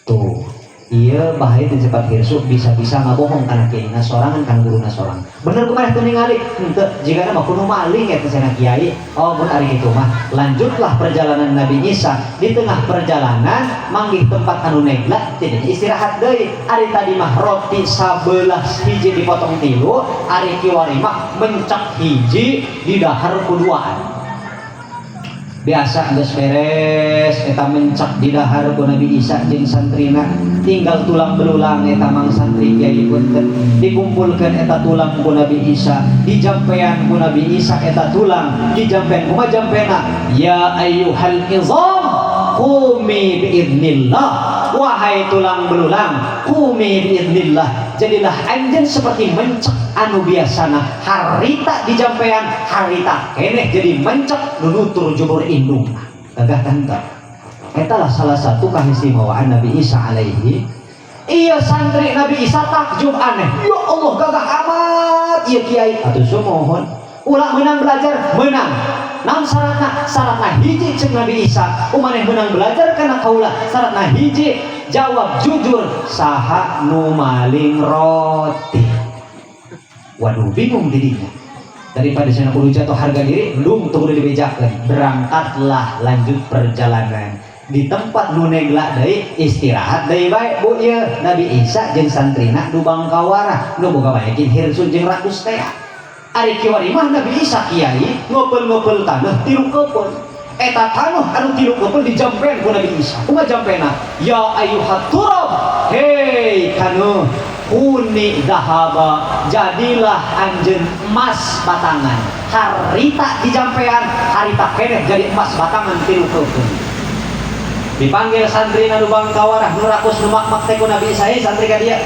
tuh iya bahaya teh cepat hirsuk bisa-bisa ngabohong kana kiai sorangan kan guruna sorang bener kumaneh teu ningali henteu jigana mah kudu maling eta cenah kiai oh mun ari kitu mah lanjutlah perjalanan Nabi Isa di tengah perjalanan manggih tempat anu negla tidak istirahat deui ari tadi mah roti sabelah hiji dipotong 3 ari kiwari mah mencak hiji di dahar kuduaan biasa geus beres eta mencak di dahar ku Nabi Isa jeung santrina tinggal tulang belulang eta mang santri kiai punten dikumpulkeun eta tulang ku Nabi Isa dijampean ku Nabi Isa eta tulang dijampean kumaha jampena ya ayyuhal izam qumi biidznillah wahai tulang belulang qumi biidznillah jadilah anjeun seperti mencak anu biasana harita dijampean harita keneh jadi mencak nunutur jumur indung gagah tanta eta lah salah satu keistimewaan Nabi Isa alaihi iya santri Nabi Isa takjub aneh ya Allah gagah amat ieu kiai atuh sumohon ulah menang belajar menang naon syaratna hiji cek Nabi Isa umaneh menang belajar kana kaula syaratna hiji jawab jujur saha nu maling roti waduh bingung dirinya daripada sana kudu jatuh harga diri belum tuh udah dibejakan berangkatlah lanjut perjalanan di tempat nu negla deui istirahat deui bae bu ieu Nabi Isa jeung santrina nu bangkawarah nu boga bayakin hirsun jeung rakus teh ari kiwari mah Nabi Isa kiai ngopel-ngopel taneuh tilu keupel eta taneuh anu tilu keupel dijampean ku Nabi Isa kumaha jampena ya ayyuhat turab hei taneuh kuni dahaba jadilah anjeun emas batangan harita dijampean harita keneh jadi emas batangan tilu keupel dipanggil santri nu bangkawarah nu rakus nu makmak teh ku Nabi Isa santri ka dia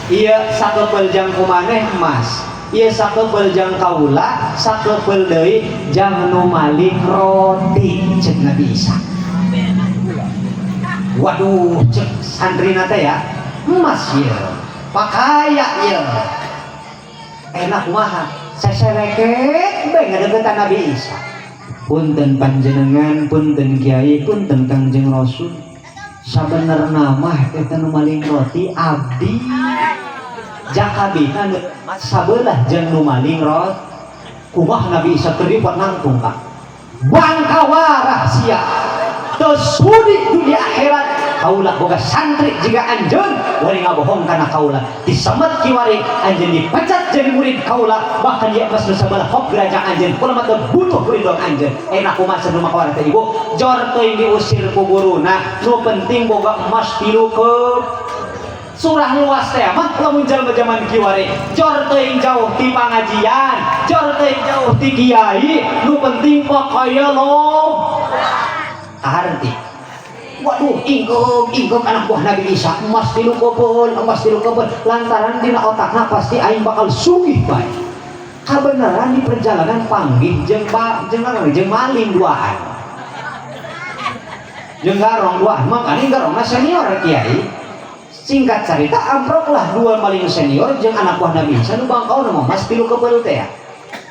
ieu sakeupel jang kumaneh emas ieu sakeupel jang kaula sakeupel deui jang nu maling roti cek Nabi Isa waduh cek santrina teh ya emas ieu pakaya ieu enak kumaha sesereket bae ngadeukeutan Nabi Isa punten panjenengan punten kiai punten Kangjeng Rasul sabenerna mah eta nu maling roti abdi jakabina sabelah jeung nu maling roti kumaha Nabi Isa keur dipot nangtung ka bangkawarah sia teu sudi dunia akhirat kaula boga santri jiga anjeun wari ngabohong kana kaula disemet kiwari anjeun dipecat jadi murid kaula bahkan dia mas sabelah hok gerajang anjeun kula mah teu butuh kuridon anjeun enak kumaha saneuma kawareh teh ibu jor teuing diusir ku guruna nu penting boga emas 3 keup surah luas teh mah lamun jalma zaman kiwari jor teuing jauh ti pangajian jor teuing jauh ti kiai nu penting pokoknya lo kaharti waduh ingkep anak buah Nabi Isa emas 3 keupeun lantaran dina otakna pasti aing bakal sugih bae kabeneran di perjalanan panggih jeung maling duaan jeung garong dua makanya garongna senior kiai. Singkat cerita amproklah dua paling senior jeung anak buah Nabi Isa nu bangkauna mah mas tilu kebeul teh.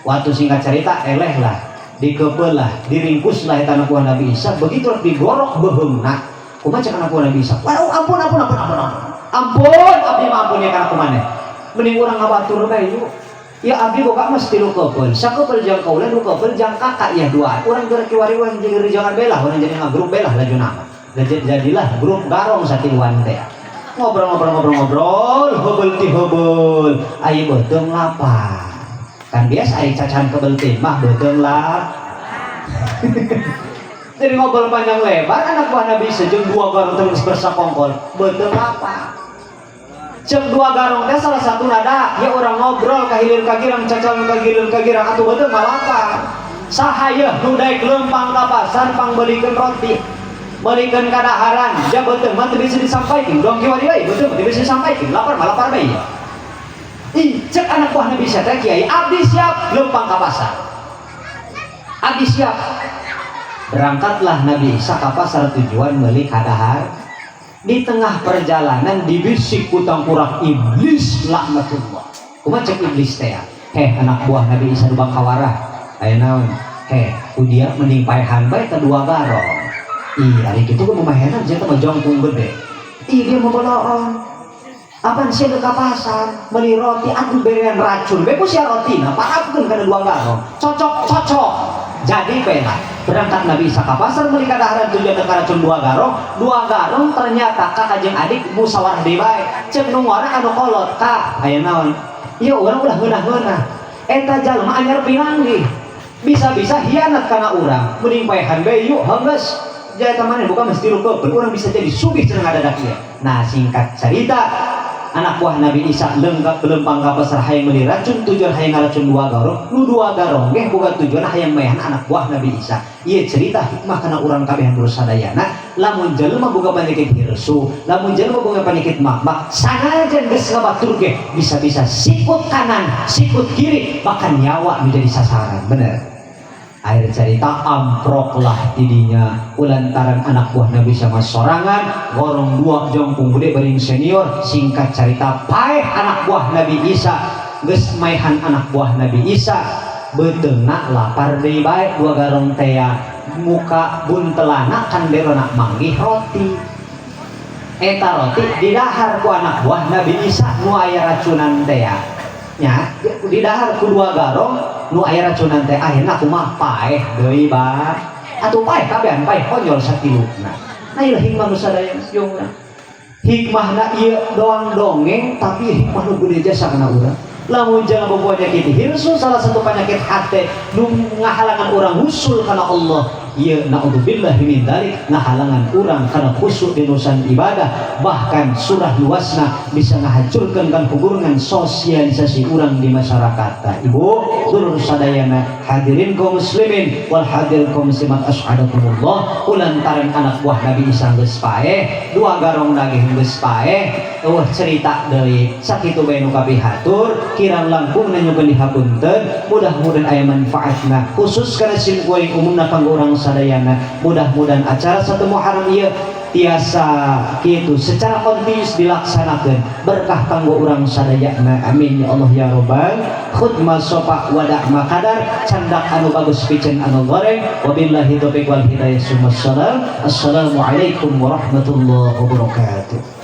Waktu singkat cerita eleh lah dikebeul lah diringkus lah eta anak buah Nabi Isa begitu digorok beheungna kumaha cek anak buah Nabi Isa. Waduh ampun abdi mah ampun ya kana kumaneh. Mending urang ngabatur bae yuk. Ya abdi boga mas tilu kebeul. Sakebeul jeung kaula nu kebeul jeung kakak ya dua. Urang geura kiwariwan jeung jangan belah urang jadi ngagrup belah lajuna mah. Jadilah grup garong satiluan teh. Ngobrol hebeul ti hebeul aya beuteung lapar kan biasa aya cacan kebeul teh mah beuteung lapar. Jadi ngobrol panjang lebar anak buah Nabi Isa jeung dua garong terus bersakongkol beuteung lapar. Cek dua garong teh salah satu nada ya orang ngobrol kahilir kagirang cacan kahilir kagirang atuh beuteung mah lapar. Sahaya nu daek leumpang ka pasar pangbelikeun roti balikan kadaharan ja betul mah teu bisa disampaikan dong kiwari bae betul teu bisa disampaikan lapar mah lapar bae. Cek anak buah Nabi Isa teh kiai abdi siap leumpang ka pasar. Abdi siap. Berangkatlah Nabi Isa ka pasar tujuan meuli kadahar. Di tengah perjalanan dibisik ku tangkurak iblis laknatullah. Kumaha cek iblis teh? Heh anak buah Nabi Isa nu bangkawarah. Aya naon? Heh udia mending paehan bae kedua garong. Hari itu gue memahenan dia tuh jongkung gede. Dia mau boloon. Apaan sih ke pasar beli roti aduh berian racun. Bebas ya roti. Nah parapun kada dua garong. Cocok. Jadi pena berangkat Nabi Isa ke pasar beli kadaharan tujuan ke racun dua garong. Dua garong ternyata kakak jeung adik musyawarah deui bae. Cek nu ngora anu kolot kak. Aya naon? Ieu urang udah ngeunah-ngeunah. Eta jalma anyar pinanggi. Bisa-bisa hianat kana urang. Mending paehan bae yuk hanggeus. Jadi teman bukan mesti lupa, orang bisa jadi sugih cenah ngadadak ieu. Nah singkat cerita, anak buah Nabi Isa lengkap lempang ka pasar hayang meuli racun tujuan hayang ngaracun dua garong, nu dua garong ge boga tujuan hayang mehan anak buah Nabi Isa. Ieu cerita hikmah kana urang kabeh anu sadayana, lamun jelema boga penyakit hirsu, lamun jelema boga penyakit makmak, sanajan geus ngabatur ge bisa-bisa sikut kanan, sikut kiri, bahkan nyawa menjadi sasaran. Bener. Akhir cerita amproklah tidinya ulantaran anak buah Nabi sama sorangan gorong dua jongkung gede bering senior. Singkat cerita paeh anak buah Nabi Isa geus maehan anak buah Nabi Isa beuteungna lapar deui bae dua garong teh muka buntelana kan derona manggih roti. Eta roti didahar ku anak buah Nabi Isa nu aya racunan teh nya di dahar kedua garong nu aya racunan teh ayeuna kumaha paeh deui ba atuh paeh kabehan paeh konyol satiluna. Nah ieu hikmah nu sadaya jongna hikmahna ieu doang dongeng tapi hikmah nu gede jasa kana urang. Lamun jangan boboa penyakit hirsu salah satu penyakit hate nu ngahalangan urang husul kana Allah. Ieu naudzubillahi min dzalik ngahalangan urang kana khusyuk di urusan ibadah, bahkan surah luasna bisa ngahancurkeun kan hubungan sosialisasi urang di masyarakat. Ibu dulur sadayana hadirin kaum muslimin wal hadir kaum muslimat asyhadakumullah ulantaran anak buah Nabi Isa geus paeh dua garong nagih geus paeh cerita deui sakitu bae nu kapihatur kirang langkung nanyokeun dihapunten mudah-mudahan aya manfaatna khusus kana sim kuring umumna kanggo urang sadayana. Mudah-mudahan acara satu Muharram ieu tiasa kitu secara kontinus dilaksanakeun berkah kanggo urang sadayana. Amin ya Allah ya robbal khutmah sopa wadah makadar candak anu bagus picen anu goreng wabillahi taufiq wal hidayah. Assalamualaikum warahmatullahi wabarakatuh.